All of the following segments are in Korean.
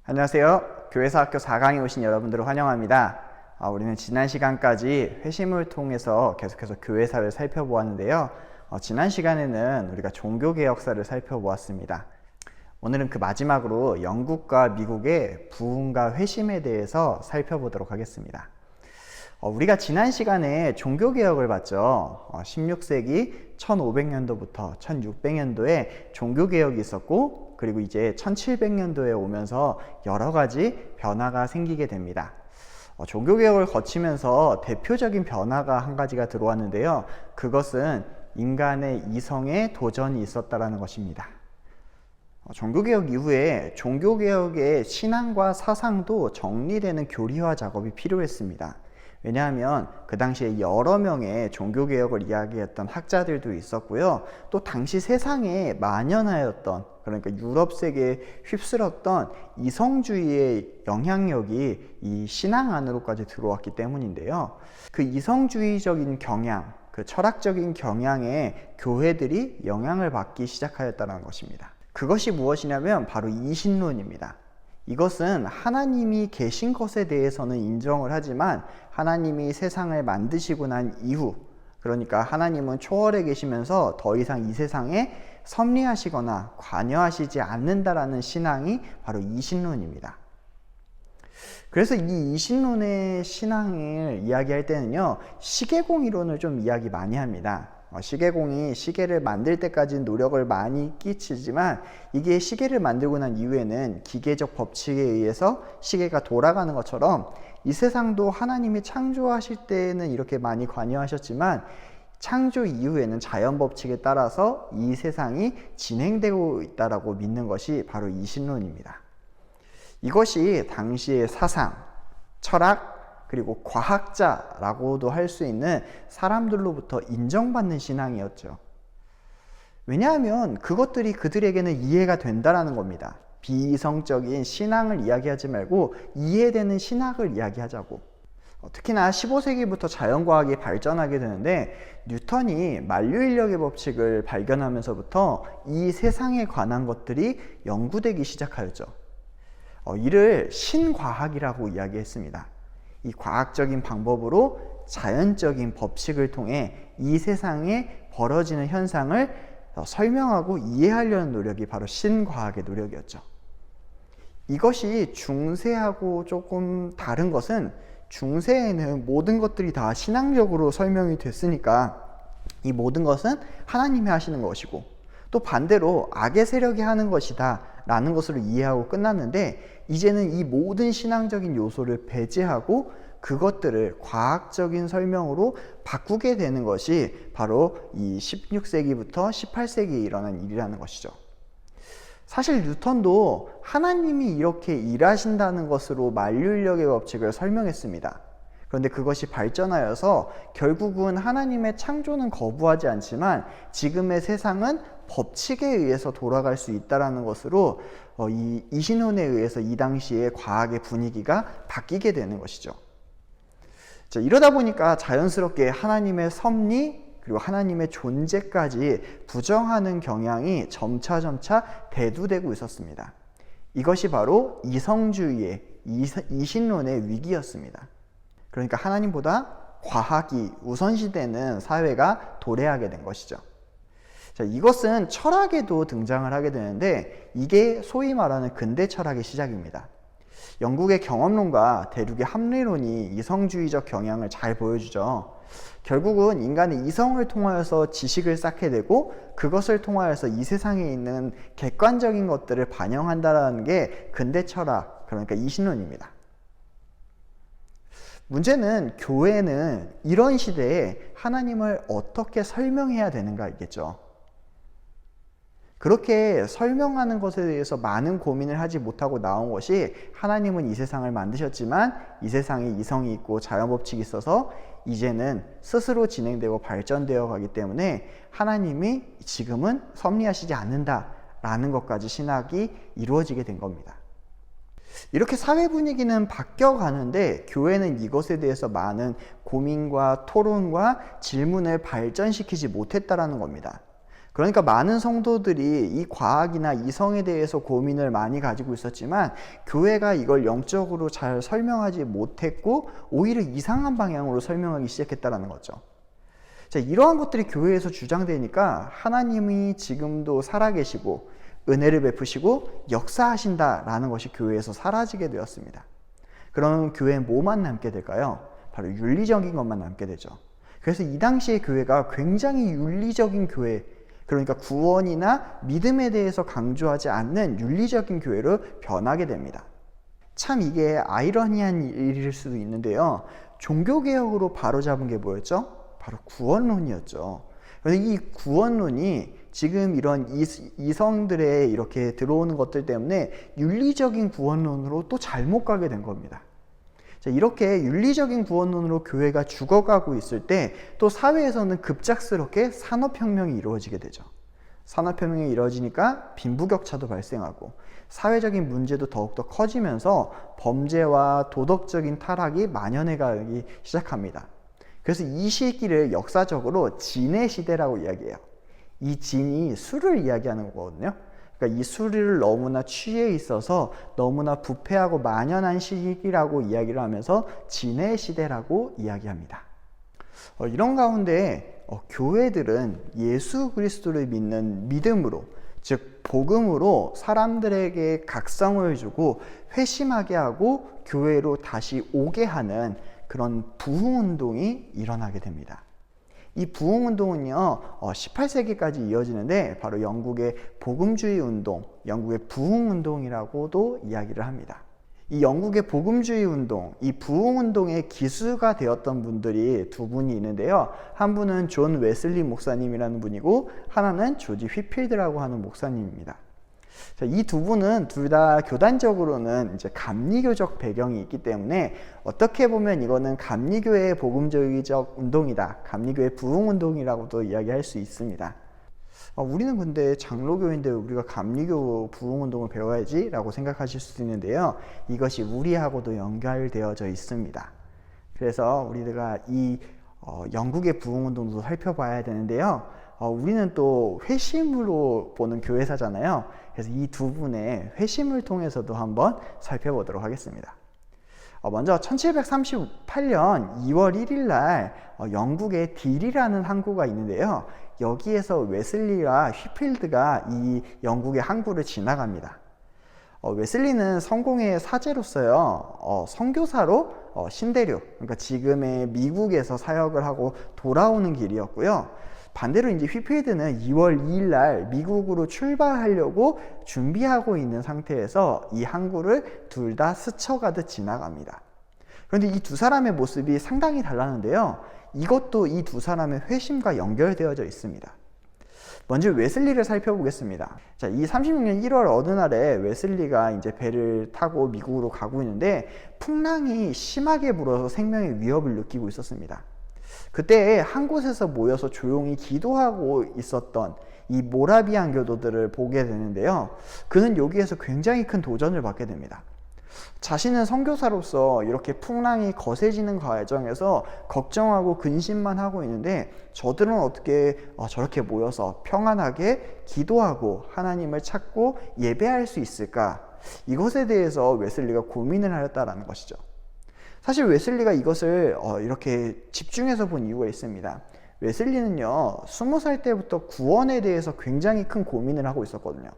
안녕하세요. 교회사학교 4강에 오신 여러분들을 환영합니다. 우리는 지난 시간까지 회심을 통해서 계속해서 교회사를 살펴보았는데요. 지난 시간에는 우리가 종교개혁사를 살펴보았습니다. 오늘은 그 마지막으로 영국과 미국의 부흥과 회심에 대해서 살펴보도록 하겠습니다. 우리가 지난 시간에 종교개혁을 봤죠. 16세기 1500년도부터 1600년도에 종교개혁이 있었고, 그리고 이제 1700년도에 오면서 여러 가지 변화가 생기게 됩니다. 종교개혁을 거치면서 대표적인 변화가 한 가지가 들어왔는데요. 그것은 인간의 이성에 도전이 있었다는 것입니다. 종교개혁 이후에 종교개혁의 신앙과 사상도 정리되는 교리화 작업이 필요했습니다. 왜냐하면 그 당시에 여러 명의 종교개혁을 이야기했던 학자들도 있었고요. 또 당시 세상에 만연하였던, 그러니까 유럽 세계에 휩쓸었던 이성주의의 영향력이 이 신앙 안으로까지 들어왔기 때문인데요. 그 이성주의적인 경향, 그 철학적인 경향에 교회들이 영향을 받기 시작하였다는 것입니다. 그것이 무엇이냐면 바로 이신론입니다. 이것은 하나님이 계신 것에 대해서는 인정을 하지만 하나님이 세상을 만드시고 난 이후, 그러니까 하나님은 초월해 계시면서 더 이상 이 세상에 섭리하시거나 관여하시지 않는다라는 신앙이 바로 이신론입니다. 그래서 이 이신론의 신앙을 이야기할 때는요, 시계공 이론을 좀 이야기 많이 합니다. 시계공이 시계를 만들 때까지는 노력을 많이 끼치지만 이게 시계를 만들고 난 이후에는 기계적 법칙에 의해서 시계가 돌아가는 것처럼 이 세상도 하나님이 창조하실 때는 이렇게 많이 관여하셨지만 창조 이후에는 자연 법칙에 따라서 이 세상이 진행되고 있다라고 믿는 것이 바로 이신론입니다. 이것이 당시의 사상, 철학, 그리고 과학자라고도 할 수 있는 사람들로부터 인정받는 신앙이었죠. 왜냐하면 그것들이 그들에게는 이해가 된다라는 겁니다. 비이성적인 신앙을 이야기하지 말고 이해되는 신학을 이야기하자고. 특히나 15세기부터 자연과학이 발전하게 되는데 뉴턴이 만류인력의 법칙을 발견하면서부터 이 세상에 관한 것들이 연구되기 시작하였죠. 이를 신과학이라고 이야기했습니다. 이 과학적인 방법으로 자연적인 법칙을 통해 이 세상에 벌어지는 현상을 설명하고 이해하려는 노력이 바로 신과학의 노력이었죠. 이것이 중세하고 조금 다른 것은 중세에는 모든 것들이 다 신앙적으로 설명이 됐으니까 이 모든 것은 하나님이 하시는 것이고, 또 반대로 악의 세력이 하는 것이다 라는 것으로 이해하고 끝났는데, 이제는 이 모든 신앙적인 요소를 배제하고 그것들을 과학적인 설명으로 바꾸게 되는 것이 바로 이 16세기부터 18세기에 일어난 일이라는 것이죠. 사실 뉴턴도 하나님이 이렇게 일하신다는 것으로 만류인력의 법칙을 설명했습니다. 그런데 그것이 발전하여서 결국은 하나님의 창조는 거부하지 않지만 지금의 세상은 법칙에 의해서 돌아갈 수 있다는 것으로 이 이신론에 의해서 이 당시의 과학의 분위기가 바뀌게 되는 것이죠. 자, 이러다 보니까 자연스럽게 하나님의 섭리 그리고 하나님의 존재까지 부정하는 경향이 점차 대두되고 있었습니다. 이것이 바로 이성주의의 이신론의 위기였습니다. 그러니까 하나님보다 과학이 우선시되는 사회가 도래하게 된 것이죠. 자, 이것은 철학에도 등장을 하게 되는데 이게 소위 말하는 근대 철학의 시작입니다. 영국의 경험론과 대륙의 합리론이 이성주의적 경향을 잘 보여주죠. 결국은 인간의 이성을 통하여서 지식을 쌓게 되고 그것을 통하여서 이 세상에 있는 객관적인 것들을 반영한다는 게 근대 철학, 그러니까 이신론입니다. 문제는 교회는 이런 시대에 하나님을 어떻게 설명해야 되는가이겠죠. 그렇게 설명하는 것에 대해서 많은 고민을 하지 못하고 나온 것이 하나님은 이 세상을 만드셨지만 이 세상에 이성이 있고 자연법칙이 있어서 이제는 스스로 진행되고 발전되어 가기 때문에 하나님이 지금은 섭리하시지 않는다라는 것까지 신학이 이루어지게 된 겁니다. 이렇게 사회 분위기는 바뀌어 가는데 교회는 이것에 대해서 많은 고민과 토론과 질문을 발전시키지 못했다라는 겁니다. 그러니까 많은 성도들이 이 과학이나 이성에 대해서 고민을 많이 가지고 있었지만 교회가 이걸 영적으로 잘 설명하지 못했고 오히려 이상한 방향으로 설명하기 시작했다는 거죠. 자, 이러한 것들이 교회에서 주장되니까 하나님이 지금도 살아계시고 은혜를 베푸시고 역사하신다라는 것이 교회에서 사라지게 되었습니다. 그럼 교회에 뭐만 남게 될까요? 바로 윤리적인 것만 남게 되죠. 그래서 이 당시의 교회가 굉장히 윤리적인 교회, 그러니까 구원이나 믿음에 대해서 강조하지 않는 윤리적인 교회로 변하게 됩니다. 참 이게 아이러니한 일일 수도 있는데요. 종교개혁으로 바로잡은 게 뭐였죠? 바로 구원론이었죠. 그래서 이 구원론이 지금 이런 이성들의 이렇게 들어오는 것들 때문에 윤리적인 구원론으로 또 잘못 가게 된 겁니다. 자, 이렇게 윤리적인 구원론으로 교회가 죽어가고 있을 때 또 사회에서는 급작스럽게 산업혁명이 이루어지게 되죠. 산업혁명이 이루어지니까 빈부격차도 발생하고 사회적인 문제도 더욱더 커지면서 범죄와 도덕적인 타락이 만연해 가기 시작합니다. 그래서 이 시기를 역사적으로 진의 시대라고 이야기해요. 이 진이 술을 이야기하는 거거든요. 그러니까 이 술을 너무나 취해 있어서 너무나 부패하고 만연한 시기라고 이야기를 하면서 진의 시대라고 이야기합니다. 이런 가운데 교회들은 예수 그리스도를 믿는 믿음으로, 즉 복음으로 사람들에게 각성을 주고 회심하게 하고 교회로 다시 오게 하는 그런 부흥운동이 일어나게 됩니다. 이 부흥운동은요 18세기까지 이어지는데 바로 영국의 복음주의 운동, 영국의 부흥운동이라고도 이야기를 합니다. 이 영국의 복음주의 운동, 이 부흥운동의 기수가 되었던 분들이 두 분이 있는데요. 한 분은 존 웨슬리 목사님이라는 분이고 하나는 조지 휘필드라고 하는 목사님입니다. 이 두 분은 둘 다 교단적으로는 이제 감리교적 배경이 있기 때문에 어떻게 보면 이거는 감리교의 복음주의적 운동이다, 감리교의 부흥운동이라고도 이야기할 수 있습니다. 우리는 근데 장로교인데 우리가 감리교 부흥운동을 배워야지 라고 생각하실 수도 있는데요. 이것이 우리하고도 연결되어져 있습니다. 그래서 우리가 이 영국의 부흥운동도 살펴봐야 되는데요. 우리는 또 회심으로 보는 교회사잖아요. 그래서 이 두 분의 회심을 통해서도 한번 살펴보도록 하겠습니다. 먼저 1738년 2월 1일 날 영국의 딜이라는 항구가 있는데요. 여기에서 웨슬리와 휘필드가 이 영국의 항구를 지나갑니다. 웨슬리는 성공의 사제로서요, 선교사로 신대륙, 그러니까 지금의 미국에서 사역을 하고 돌아오는 길이었고요. 반대로 이제 휘필드는 2월 2일 날 미국으로 출발하려고 준비하고 있는 상태에서 이 항구를 둘 다 스쳐가듯 지나갑니다. 그런데 이 두 사람의 모습이 상당히 달랐는데요. 이것도 이 두 사람의 회심과 연결되어져 있습니다. 먼저 웨슬리를 살펴보겠습니다. 자, 이 36년 1월 어느 날에 웨슬리가 이제 배를 타고 미국으로 가고 있는데 풍랑이 심하게 불어서 생명의 위협을 느끼고 있었습니다. 그때 한 곳에서 모여서 조용히 기도하고 있었던 이 모라비안 교도들을 보게 되는데요. 그는 여기에서 굉장히 큰 도전을 받게 됩니다. 자신은 선교사로서 이렇게 풍랑이 거세지는 과정에서 걱정하고 근심만 하고 있는데 저들은 어떻게 저렇게 모여서 평안하게 기도하고 하나님을 찾고 예배할 수 있을까? 이것에 대해서 웨슬리가 고민을 하였다라는 것이죠. 사실 웨슬리가 이것을 이렇게 집중해서 본 이유가 있습니다. 웨슬리는요 20살 때부터 구원에 대해서 굉장히 큰 고민을 하고 있었거든요.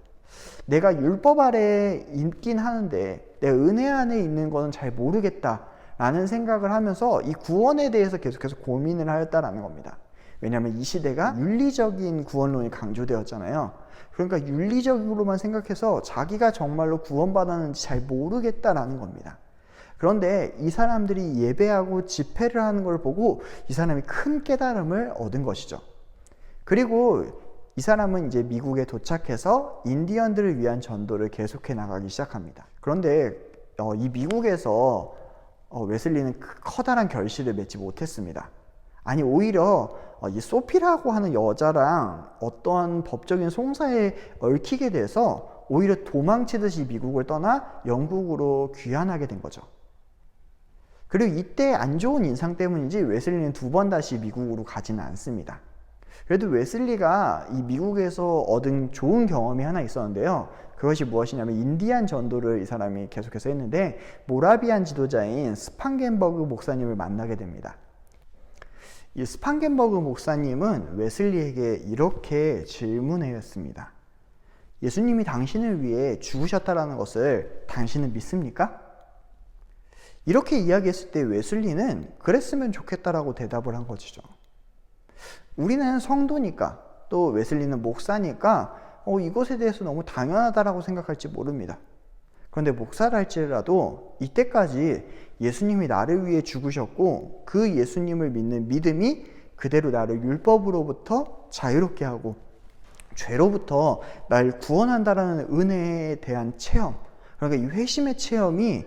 내가 율법 아래에 있긴 하는데 내 은혜 안에 있는 거는 잘 모르겠다 라는 생각을 하면서 이 구원에 대해서 계속해서 고민을 하였다라는 겁니다. 왜냐하면 이 시대가 윤리적인 구원론이 강조되었잖아요. 그러니까 윤리적으로만 생각해서 자기가 정말로 구원받았는지 잘 모르겠다라는 겁니다. 그런데 이 사람들이 예배하고 집회를 하는 걸 보고 이 사람이 큰 깨달음을 얻은 것이죠. 그리고 이 사람은 이제 미국에 도착해서 인디언들을 위한 전도를 계속해 나가기 시작합니다. 그런데 이 미국에서 웨슬리는 커다란 결실을 맺지 못했습니다. 아니 오히려 이 소피라고 하는 여자랑 어떠한 법적인 송사에 얽히게 돼서 오히려 도망치듯이 미국을 떠나 영국으로 귀환하게 된 거죠. 그리고 이때 안 좋은 인상 때문인지 웨슬리는 두 번 다시 미국으로 가지는 않습니다. 그래도 웨슬리가 이 미국에서 얻은 좋은 경험이 하나 있었는데요. 그것이 무엇이냐면 인디안 전도를 이 사람이 계속해서 했는데 모라비안 지도자인 스판겐버그 목사님을 만나게 됩니다. 이 스판겐버그 목사님은 웨슬리에게 이렇게 질문했습니다. 예수님이 당신을 위해 죽으셨다는 것을 당신은 믿습니까? 이렇게 이야기했을 때 웨슬리는 그랬으면 좋겠다라고 대답을 한 것이죠. 우리는 성도니까 또 웨슬리는 목사니까 이것에 대해서 너무 당연하다라고 생각할지 모릅니다. 그런데 목사를 할지라도 이때까지 예수님이 나를 위해 죽으셨고 그 예수님을 믿는 믿음이 그대로 나를 율법으로부터 자유롭게 하고 죄로부터 날 구원한다라는 은혜에 대한 체험, 그러니까 이 회심의 체험이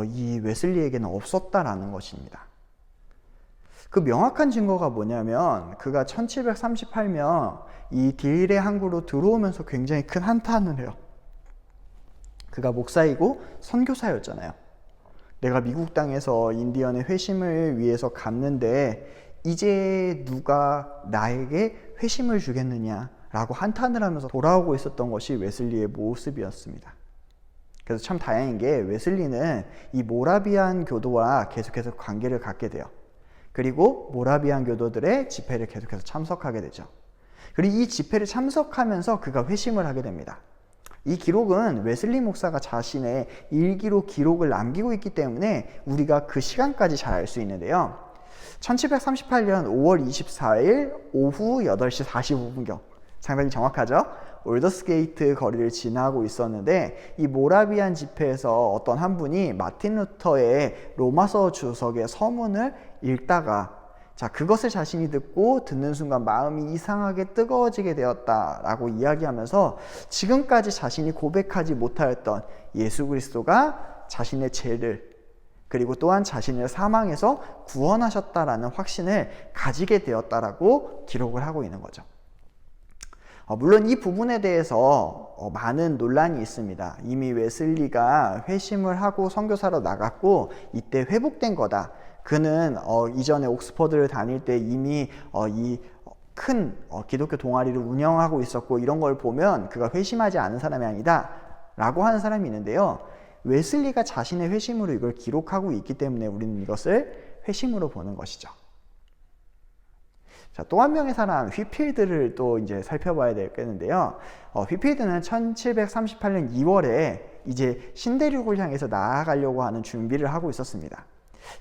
이 웨슬리에게는 없었다라는 것입니다. 그 명확한 증거가 뭐냐면 그가 1738년 이 딜의 항구로 들어오면서 굉장히 큰 한탄을 해요. 그가 목사이고 선교사였잖아요. 내가 미국 땅에서 인디언의 회심을 위해서 갔는데 이제 누가 나에게 회심을 주겠느냐 라고 한탄을 하면서 돌아오고 있었던 것이 웨슬리의 모습이었습니다. 그래서 참 다행인 게 웨슬리는 이 모라비안 교도와 계속해서 관계를 갖게 돼요. 그리고 모라비안 교도들의 집회를 계속해서 참석하게 되죠. 그리고 이 집회를 참석하면서 그가 회심을 하게 됩니다. 이 기록은 웨슬리 목사가 자신의 일기로 기록을 남기고 있기 때문에 우리가 그 시간까지 잘 알 수 있는데요. 1738년 5월 24일 오후 8시 45분경, 상당히 정확하죠? 올더스게이트 거리를 지나고 있었는데 이 모라비안 집회에서 어떤 한 분이 마틴 루터의 로마서 주석의 서문을 읽다가 그것을 자신이 듣는 순간 마음이 이상하게 뜨거워지게 되었다라고 이야기하면서 지금까지 자신이 고백하지 못하였던 예수 그리스도가 자신의 죄를 그리고 또한 자신을 사망에서 구원하셨다라는 확신을 가지게 되었다라고 기록을 하고 있는 거죠. 물론 이 부분에 대해서 많은 논란이 있습니다. 이미 웨슬리가 회심을 하고 선교사로 나갔고 이때 회복된 거다. 그는 이전에 옥스퍼드를 다닐 때 이미 이 큰 기독교 동아리를 운영하고 있었고 이런 걸 보면 그가 회심하지 않은 사람이 아니다 라고 하는 사람이 있는데요. 웨슬리가 자신의 회심으로 이걸 기록하고 있기 때문에 우리는 이것을 회심으로 보는 것이죠. 또 한 명의 사람 휘필드를 또 이제 살펴봐야 되겠는데요. 휘필드는 1738년 2월에 이제 신대륙을 향해서 나아가려고 하는 준비를 하고 있었습니다.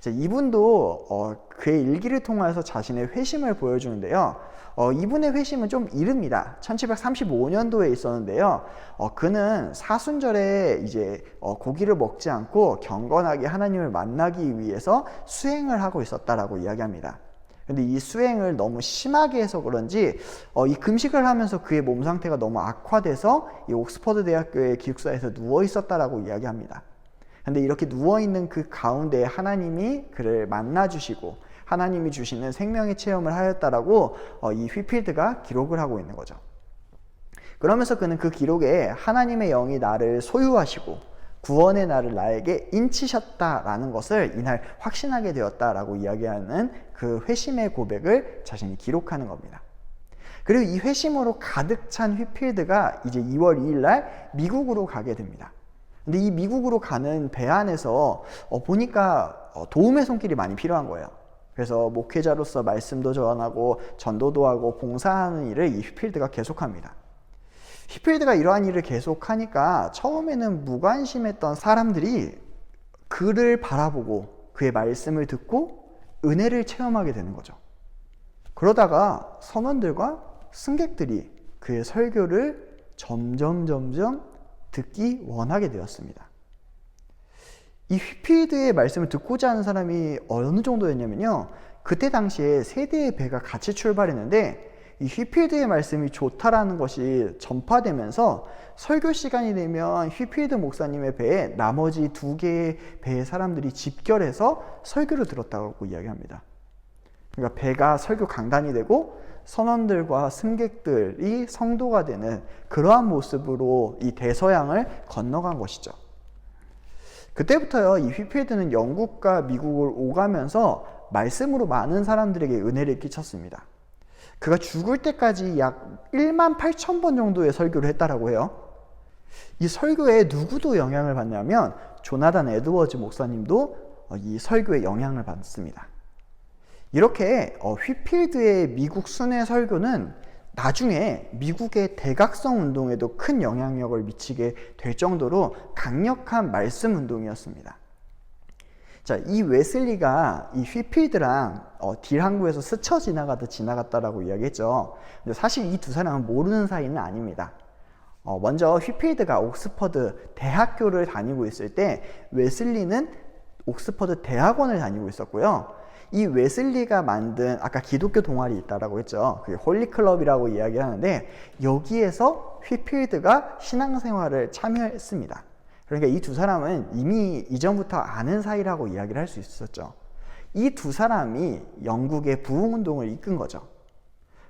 이분도 그의 일기를 통해서 자신의 회심을 보여주는데요. 이분의 회심은 좀 이릅니다. 1735년도에 있었는데요. 그는 사순절에 이제 고기를 먹지 않고 경건하게 하나님을 만나기 위해서 수행을 하고 있었다라고 이야기합니다. 근데 이 수행을 너무 심하게 해서 그런지 이 금식을 하면서 그의 몸 상태가 너무 악화돼서 이 옥스퍼드 대학교의 기숙사에서 누워 있었다라고 이야기합니다. 근데 이렇게 누워 있는 그 가운데 하나님이 그를 만나 주시고 하나님이 주시는 생명의 체험을 하였다라고 이 휘필드가 기록을 하고 있는 거죠. 그러면서 그는 그 기록에 하나님의 영이 나를 소유하시고 구원의 날을 나에게 인치셨다라는 것을 이날 확신하게 되었다라고 이야기하는 그 회심의 고백을 자신이 기록하는 겁니다. 그리고 이 회심으로 가득 찬 휘필드가 이제 2월 2일 날 미국으로 가게 됩니다. 근데 이 미국으로 가는 배 안에서 보니까 도움의 손길이 많이 필요한 거예요. 그래서 목회자로서 말씀도 전하고 전도도 하고 봉사하는 일을 이 휘필드가 계속합니다. 휘필드가 이러한 일을 계속하니까 처음에는 무관심했던 사람들이 그를 바라보고 그의 말씀을 듣고 은혜를 체험하게 되는 거죠. 그러다가 선원들과 승객들이 그의 설교를 점점 듣기 원하게 되었습니다. 이 휘필드의 말씀을 듣고자 하는 사람이 어느 정도였냐면요. 그때 당시에 세 대의 배가 같이 출발했는데 이 휘필드의 말씀이 좋다라는 것이 전파되면서 설교 시간이 되면 휘필드 목사님의 배에 나머지 두 개의 배의 사람들이 집결해서 설교를 들었다고 이야기합니다. 그러니까 배가 설교 강단이 되고 선원들과 승객들이 성도가 되는 그러한 모습으로 이 대서양을 건너간 것이죠. 그때부터요, 이 휘필드는 영국과 미국을 오가면서 말씀으로 많은 사람들에게 은혜를 끼쳤습니다. 그가 죽을 때까지 약 1만 8천 번 정도의 설교를 했다라고 해요. 이 설교에 누구도 영향을 받냐면 조나단 에드워즈 목사님도 이 설교에 영향을 받습니다. 이렇게 휘필드의 미국 순회 설교는 나중에 미국의 대각성 운동에도 큰 영향력을 미치게 될 정도로 강력한 말씀 운동이었습니다. 자, 이 웨슬리가 이 휘필드랑 딜 항구에서 스쳐 지나가듯 지나갔다라고 이야기했죠. 근데 사실 이 두 사람은 모르는 사이는 아닙니다. 먼저 휘필드가 옥스퍼드 대학교를 다니고 있을 때 웨슬리는 옥스퍼드 대학원을 다니고 있었고요. 이 웨슬리가 만든 아까 기독교 동아리 있다라고 했죠. 그게 홀리클럽이라고 이야기하는데 여기에서 휘필드가 신앙생활을 참여했습니다. 그러니까 이 두 사람은 이미 이전부터 아는 사이라고 이야기를 할 수 있었죠. 이 두 사람이 영국의 부흥운동을 이끈 거죠.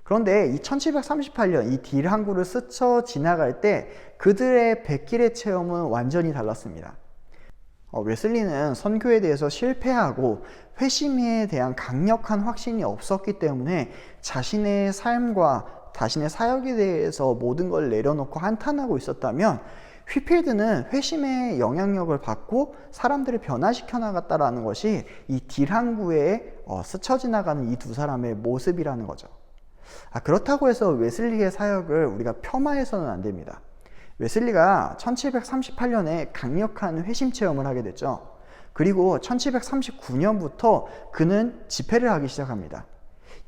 그런데 이 1738년 이 딜 항구를 스쳐 지나갈 때 그들의 백길의 체험은 완전히 달랐습니다. 웨슬리는 선교에 대해서 실패하고 회심에 대한 강력한 확신이 없었기 때문에 자신의 삶과 자신의 사역에 대해서 모든 걸 내려놓고 한탄하고 있었다면 휘필드는 회심의 영향력을 받고 사람들을 변화시켜 나갔다라는 것이 이 딜 항구에 스쳐 지나가는 이 두 사람의 모습이라는 거죠. 그렇다고 해서 웨슬리의 사역을 우리가 폄하해서는 안 됩니다. 웨슬리가 1738년에 강력한 회심 체험을 하게 됐죠. 그리고 1739년부터 그는 집회를 하기 시작합니다.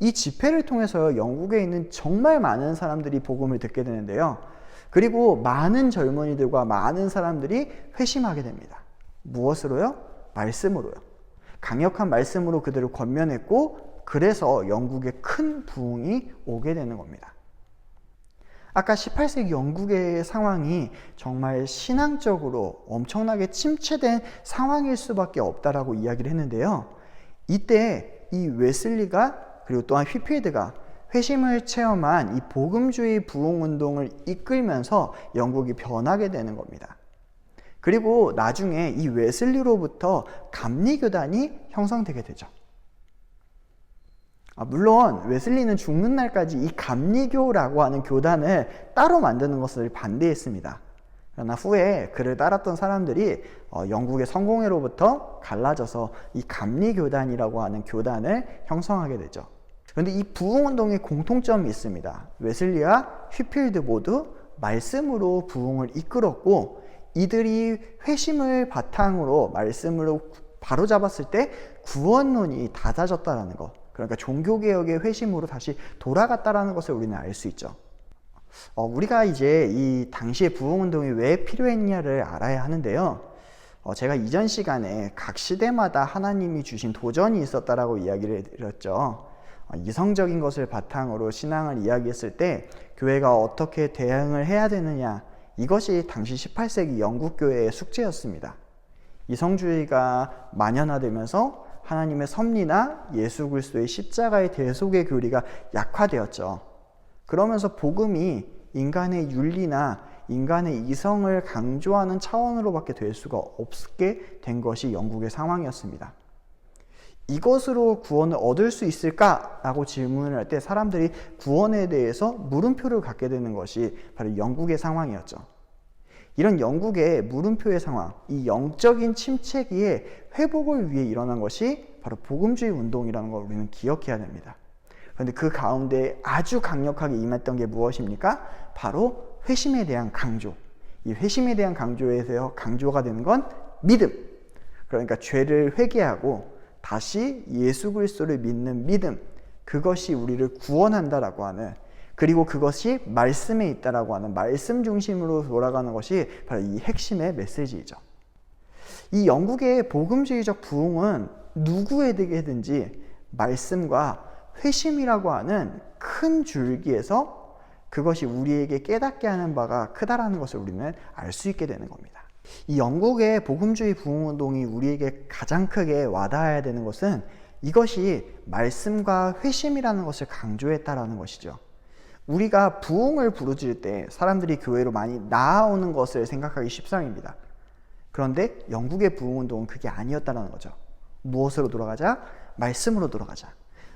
이 집회를 통해서 영국에 있는 정말 많은 사람들이 복음을 듣게 되는데요. 그리고 많은 젊은이들과 많은 사람들이 회심하게 됩니다. 무엇으로요? 말씀으로요. 강력한 말씀으로 그들을 권면했고 그래서 영국에 큰 부흥이 오게 되는 겁니다. 아까 18세기 영국의 상황이 정말 신앙적으로 엄청나게 침체된 상황일 수밖에 없다라고 이야기를 했는데요. 이때 이 웨슬리가 그리고 또한 휘필드가 회심을 체험한 이 복음주의 부흥운동을 이끌면서 영국이 변하게 되는 겁니다. 그리고 나중에 이 웨슬리로부터 감리교단이 형성되게 되죠. 물론 웨슬리는 죽는 날까지 이 감리교라고 하는 교단을 따로 만드는 것을 반대했습니다. 그러나 후에 그를 따랐던 사람들이 영국의 성공회로부터 갈라져서 이 감리교단이라고 하는 교단을 형성하게 되죠. 그런데 이 부흥운동의 공통점이 있습니다. 웨슬리와 휘필드 모두 말씀으로 부흥을 이끌었고 이들이 회심을 바탕으로 말씀으로 바로잡았을 때 구원론이 닫아졌다는 것, 그러니까 종교개혁의 회심으로 다시 돌아갔다는 것을 우리는 알 수 있죠. 우리가 이제 이 당시의 부흥운동이 왜 필요했냐를 알아야 하는데요. 제가 이전 시간에 각 시대마다 하나님이 주신 도전이 있었다라고 이야기를 드렸죠. 이성적인 것을 바탕으로 신앙을 이야기했을 때 교회가 어떻게 대응을 해야 되느냐, 이것이 당시 18세기 영국 교회의 숙제였습니다. 이성주의가 만연화되면서 하나님의 섭리나 예수 그리스도의 십자가의 대속의 교리가 약화되었죠. 그러면서 복음이 인간의 윤리나 인간의 이성을 강조하는 차원으로밖에 될 수가 없게 된 것이 영국의 상황이었습니다. 이것으로 구원을 얻을 수 있을까라고 질문을 할 때 사람들이 구원에 대해서 물음표를 갖게 되는 것이 바로 영국의 상황이었죠. 이런 영국의 물음표의 상황, 이 영적인 침체기에 회복을 위해 일어난 것이 바로 복음주의 운동이라는 걸 우리는 기억해야 됩니다. 그런데 그 가운데 아주 강력하게 임했던 게 무엇입니까? 바로 회심에 대한 강조. 이 회심에 대한 강조에서 강조가 되는 건 믿음. 그러니까 죄를 회개하고 다시 예수 그리스도를 믿는 믿음. 그것이 우리를 구원한다라고 하는, 그리고 그것이 말씀에 있다라고 하는 말씀 중심으로 돌아가는 것이 바로 이 핵심의 메시지이죠. 이 영국의 복음주의적 부흥은 누구에게든지 말씀과 회심이라고 하는 큰 줄기에서 그것이 우리에게 깨닫게 하는 바가 크다라는 것을 우리는 알 수 있게 되는 겁니다. 이 영국의 복음주의 부흥운동이 우리에게 가장 크게 와닿아야 되는 것은 이것이 말씀과 회심이라는 것을 강조했다라는 것이죠. 우리가 부흥을 부르짖을 때 사람들이 교회로 많이 나아오는 것을 생각하기 십상입니다. 그런데 영국의 부흥운동은 그게 아니었다는 거죠. 무엇으로 돌아가자? 말씀으로 돌아가자.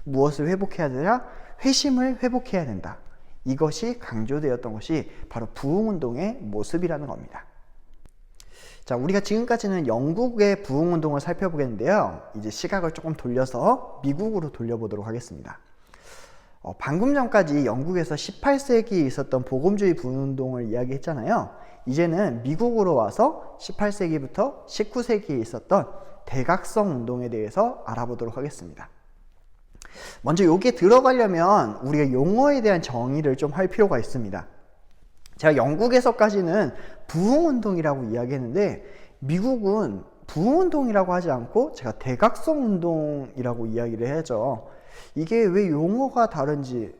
무엇을 회복해야 되냐? 회심을 회복해야 된다. 이것이 강조되었던 것이 바로 부흥운동의 모습이라는 겁니다. 자, 우리가 지금까지는 영국의 부흥운동을 살펴보겠는데요. 이제 시각을 조금 돌려서 미국으로 돌려보도록 하겠습니다. 방금 전까지 영국에서 18세기에 있었던 복음주의 부흥운동을 이야기했잖아요. 이제는 미국으로 와서 18세기부터 19세기에 있었던 대각성 운동에 대해서 알아보도록 하겠습니다. 먼저 여기에 들어가려면 우리가 용어에 대한 정의를 좀 할 필요가 있습니다. 제가 영국에서까지는 부흥운동이라고 이야기했는데 미국은 부흥운동이라고 하지 않고 제가 대각성운동이라고 이야기를 하죠. 이게 왜 용어가 다른지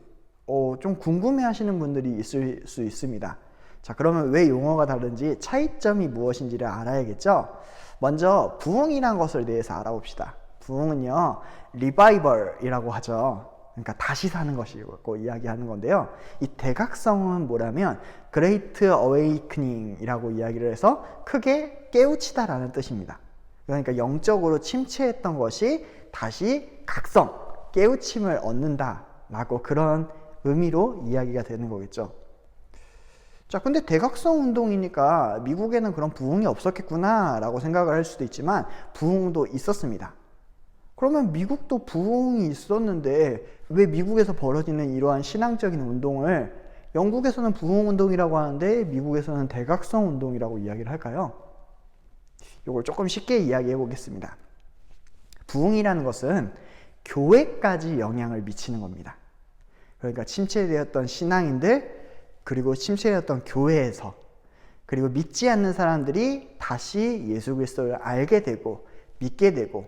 좀 궁금해 하시는 분들이 있을 수 있습니다. 자, 그러면 왜 용어가 다른지 차이점이 무엇인지를 알아야겠죠. 먼저 부흥이라는 것을 대해서 알아봅시다. 부흥은요, 리바이벌이라고 하죠. 그러니까 다시 사는 것이고 이야기하는 건데요. 이 대각성은 뭐라면 Great Awakening이라고 이야기를 해서 크게 깨우치다라는 뜻입니다. 그러니까 영적으로 침체했던 것이 다시 각성, 깨우침을 얻는다라고 그런 의미로 이야기가 되는 거겠죠. 자, 근데 대각성 운동이니까 미국에는 그런 부흥이 없었겠구나 라고 생각을 할 수도 있지만 부흥도 있었습니다. 그러면 미국도 부흥이 있었는데 왜 미국에서 벌어지는 이러한 신앙적인 운동을 영국에서는 부흥운동이라고 하는데 미국에서는 대각성 운동이라고 이야기를 할까요? 이걸 조금 쉽게 이야기해 보겠습니다. 부흥이라는 것은 교회까지 영향을 미치는 겁니다. 그러니까 침체되었던 신앙인들, 그리고 침체되었던 교회에서, 그리고 믿지 않는 사람들이 다시 예수 그리스도를 알게 되고 믿게 되고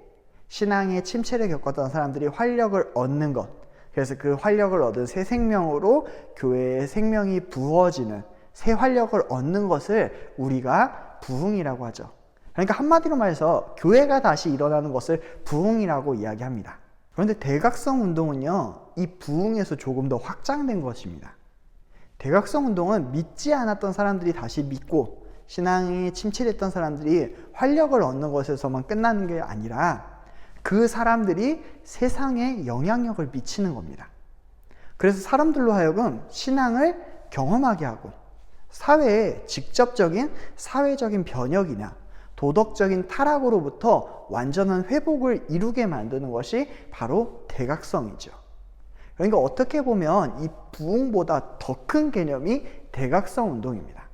신앙의 침체를 겪었던 사람들이 활력을 얻는 것, 그래서 그 활력을 얻은 새 생명으로 교회의 생명이 부어지는 새 활력을 얻는 것을 우리가 부흥이라고 하죠. 그러니까 한마디로 말해서 교회가 다시 일어나는 것을 부흥이라고 이야기합니다. 그런데 대각성 운동은요, 이 부흥에서 조금 더 확장된 것입니다. 대각성 운동은 믿지 않았던 사람들이 다시 믿고 신앙이 침체됐던 사람들이 활력을 얻는 것에서만 끝나는 게 아니라 그 사람들이 세상에 영향력을 미치는 겁니다. 그래서 사람들로 하여금 신앙을 경험하게 하고 사회에 직접적인 사회적인 변혁이나 도덕적인 타락으로부터 완전한 회복을 이루게 만드는 것이 바로 대각성이죠. 그러니까 어떻게 보면 이 부흥보다 더 큰 개념이 대각성 운동입니다.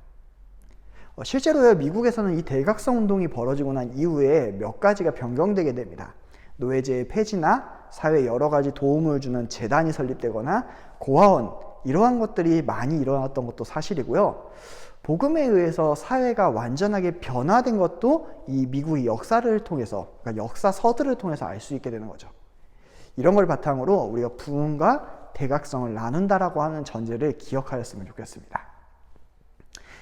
실제로요, 미국에서는 이 대각성 운동이 벌어지고 난 이후에 몇 가지가 변경되게 됩니다. 노예제의 폐지나 사회에 여러 가지 도움을 주는 재단이 설립되거나 고아원, 이러한 것들이 많이 일어났던 것도 사실이고요. 복음에 의해서 사회가 완전하게 변화된 것도 이 미국의 역사를 통해서, 그러니까 역사서들을 통해서 알 수 있게 되는 거죠. 이런 걸 바탕으로 우리가 부흥과 대각성을 나눈다라고 하는 전제를 기억하였으면 좋겠습니다.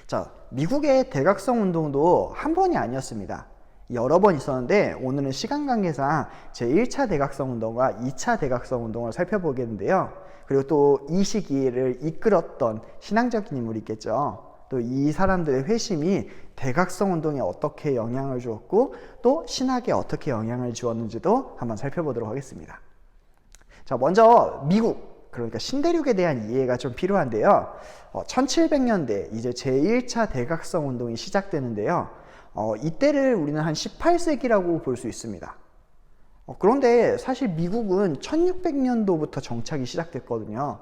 자, 미국의 대각성 운동도 한 번이 아니었습니다. 여러 번 있었는데 오늘은 시간 관계상 제1차 대각성 운동과 2차 대각성 운동을 살펴보겠는데요. 그리고 또 이 시기를 이끌었던 신앙적인 인물이 있겠죠. 또 이 사람들의 회심이 대각성 운동에 어떻게 영향을 주었고 또 신학에 어떻게 영향을 주었는지도 한번 살펴보도록 하겠습니다. 자, 먼저 미국, 그러니까 신대륙에 대한 이해가 좀 필요한데요. 1700년대 이제 제1차 대각성 운동이 시작되는데요. 이때를 우리는 한 18세기라고 볼 수 있습니다. 그런데 사실 미국은 1600년도부터 정착이 시작됐거든요.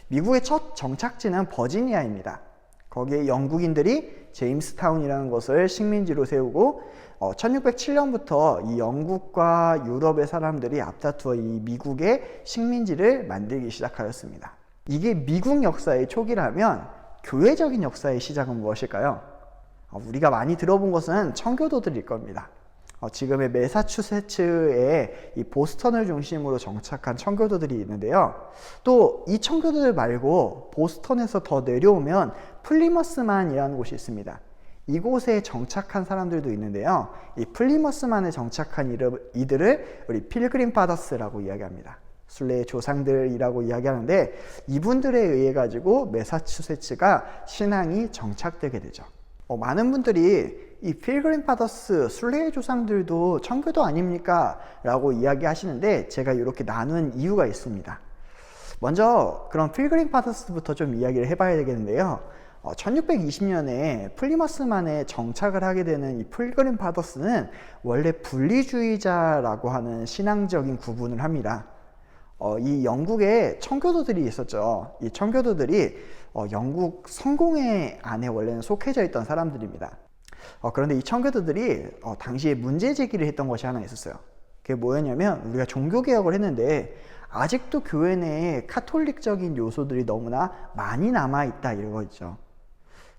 미국의 첫 정착지는 버지니아입니다. 거기에 영국인들이 제임스타운이라는 것을 식민지로 세우고 1607년부터 이 영국과 유럽의 사람들이 앞다투어 이 미국의 식민지를 만들기 시작하였습니다. 이게 미국 역사의 초기라면 교회적인 역사의 시작은 무엇일까요? 우리가 많이 들어본 것은 청교도들일 겁니다. 지금의 매사추세츠의 이 보스턴을 중심으로 정착한 청교도들이 있는데요. 또 이 청교도들 말고 보스턴에서 더 내려오면 플리머스만이라는 곳이 있습니다. 이곳에 정착한 사람들도 있는데요. 이 플리머스만에 정착한 이들을 우리 필그림 파더스라고 이야기합니다. 순례의 조상들이라고 이야기하는데 이분들에 의해 가지고 매사추세츠가 신앙이 정착되게 되죠. 많은 분들이 이 필그림 파더스, 순례의 조상들도 청교도 아닙니까? 라고 이야기하시는데 제가 이렇게 나눈 이유가 있습니다. 먼저 그런 필그림 파더스부터 좀 이야기를 해봐야 되겠는데요. 1620년에 플리머스만에 정착을 하게 되는 이 필그림 파더스는 원래 분리주의자라고 하는 신앙적인 구분을 합니다. 이 영국에 청교도들이 있었죠. 이 청교도들이 영국 성공회 안에 원래는 속해져 있던 사람들입니다. 그런데 이 청교도들이 당시에 문제 제기를 했던 것이 하나 있었어요. 그게 뭐였냐면, 우리가 종교개혁을 했는데 아직도 교회 내에 카톨릭적인 요소들이 너무나 많이 남아있다, 이거 있죠.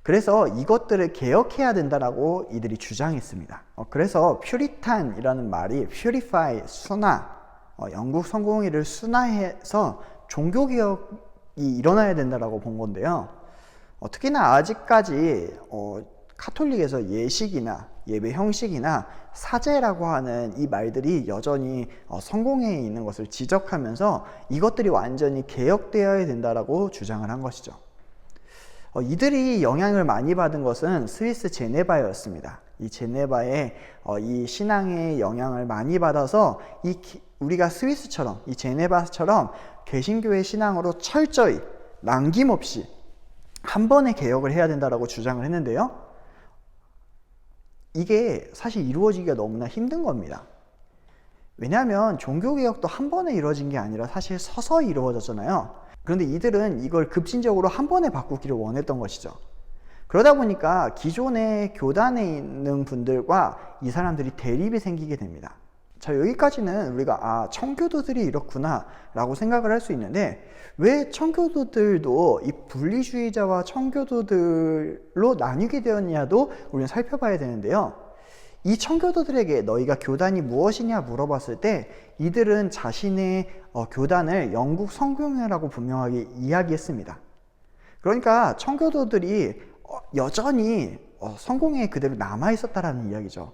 그래서 이것들을 개혁해야 된다라고 이들이 주장했습니다. 그래서 퓨리탄이라는 말이 purify, 순화, 영국 성공회를 순화해서 종교개혁이 일어나야 된다라고 본 건데요. 특히나 아직까지 카톨릭에서 예식이나 예배 형식이나 사제라고 하는 이 말들이 여전히 성공회에 있는 것을 지적하면서 이것들이 완전히 개혁되어야 된다라고 주장을 한 것이죠. 이들이 영향을 많이 받은 것은 스위스 제네바였습니다. 이 제네바에 이 신앙의 영향을 많이 받아서 우리가 스위스처럼, 이 제네바처럼 개신교의 신앙으로 철저히 남김없이 한 번에 개혁을 해야 된다라고 주장을 했는데요. 이게 사실 이루어지기가 너무나 힘든 겁니다. 왜냐하면 종교개혁도 한 번에 이루어진 게 아니라 사실 서서히 이루어졌잖아요. 그런데 이들은 이걸 급진적으로 한 번에 바꾸기를 원했던 것이죠. 그러다 보니까 기존의 교단에 있는 분들과 이 사람들이 대립이 생기게 됩니다. 자, 여기까지는 우리가 청교도들이 이렇구나 라고 생각을 할 수 있는데, 왜 청교도들도 이 분리주의자와 청교도들로 나뉘게 되었냐도 우리는 살펴봐야 되는데요. 이 청교도들에게 너희가 교단이 무엇이냐 물어봤을 때 이들은 자신의 교단을 영국 성공회라고 분명하게 이야기했습니다. 그러니까 청교도들이 여전히 성공회에 그대로 남아있었다라는 이야기죠.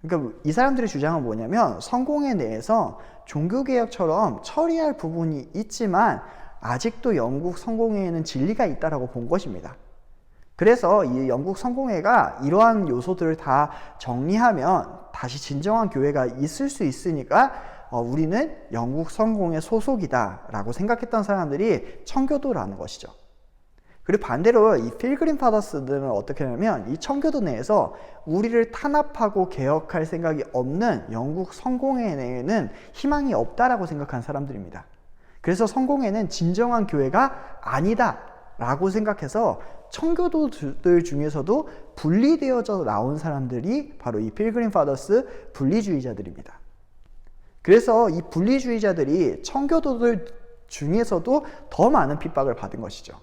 그러니까 이 사람들의 주장은 뭐냐면, 성공회 내에서 종교개혁처럼 처리할 부분이 있지만 아직도 영국 성공회에는 진리가 있다라고 본 것입니다. 그래서 이 영국 성공회가 이러한 요소들을 다 정리하면 다시 진정한 교회가 있을 수 있으니까 우리는 영국 성공회 소속이다 라고 생각했던 사람들이 청교도라는 것이죠. 그리고 반대로 이 필그림 파더스들은 어떻게 하냐면, 이 청교도 내에서 우리를 탄압하고 개혁할 생각이 없는 영국 성공회 내에는 희망이 없다라고 생각한 사람들입니다. 그래서 성공회는 진정한 교회가 아니다 라고 생각해서 청교도들 중에서도 분리되어져 나온 사람들이 바로 이 필그림 파더스 분리주의자들입니다. 그래서 이 분리주의자들이 청교도들 중에서도 더 많은 핍박을 받은 것이죠.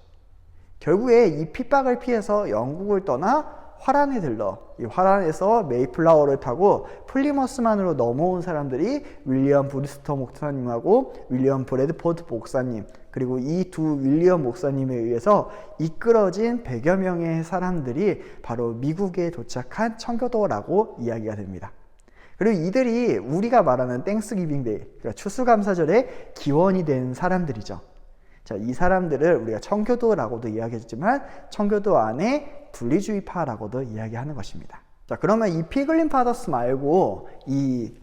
결국에 이 핍박을 피해서 영국을 떠나 화란에 들러 이 화란에서 메이플라워를 타고 플리머스만으로 넘어온 사람들이 윌리엄 브리스터 목사님하고 윌리엄 브래드포드 목사님, 그리고 이 두 윌리엄 목사님에 의해서 이끌어진 100여 명의 사람들이 바로 미국에 도착한 청교도라고 이야기가 됩니다. 그리고 이들이 우리가 말하는 땡스기빙데이, 그러니까 추수감사절의 기원이 된 사람들이죠. 자, 이 사람들을 우리가 청교도라고도 이야기했지만 청교도 안에 분리주의파라고도 이야기하는 것입니다. 자, 그러면 이 필그림 파더스 말고 이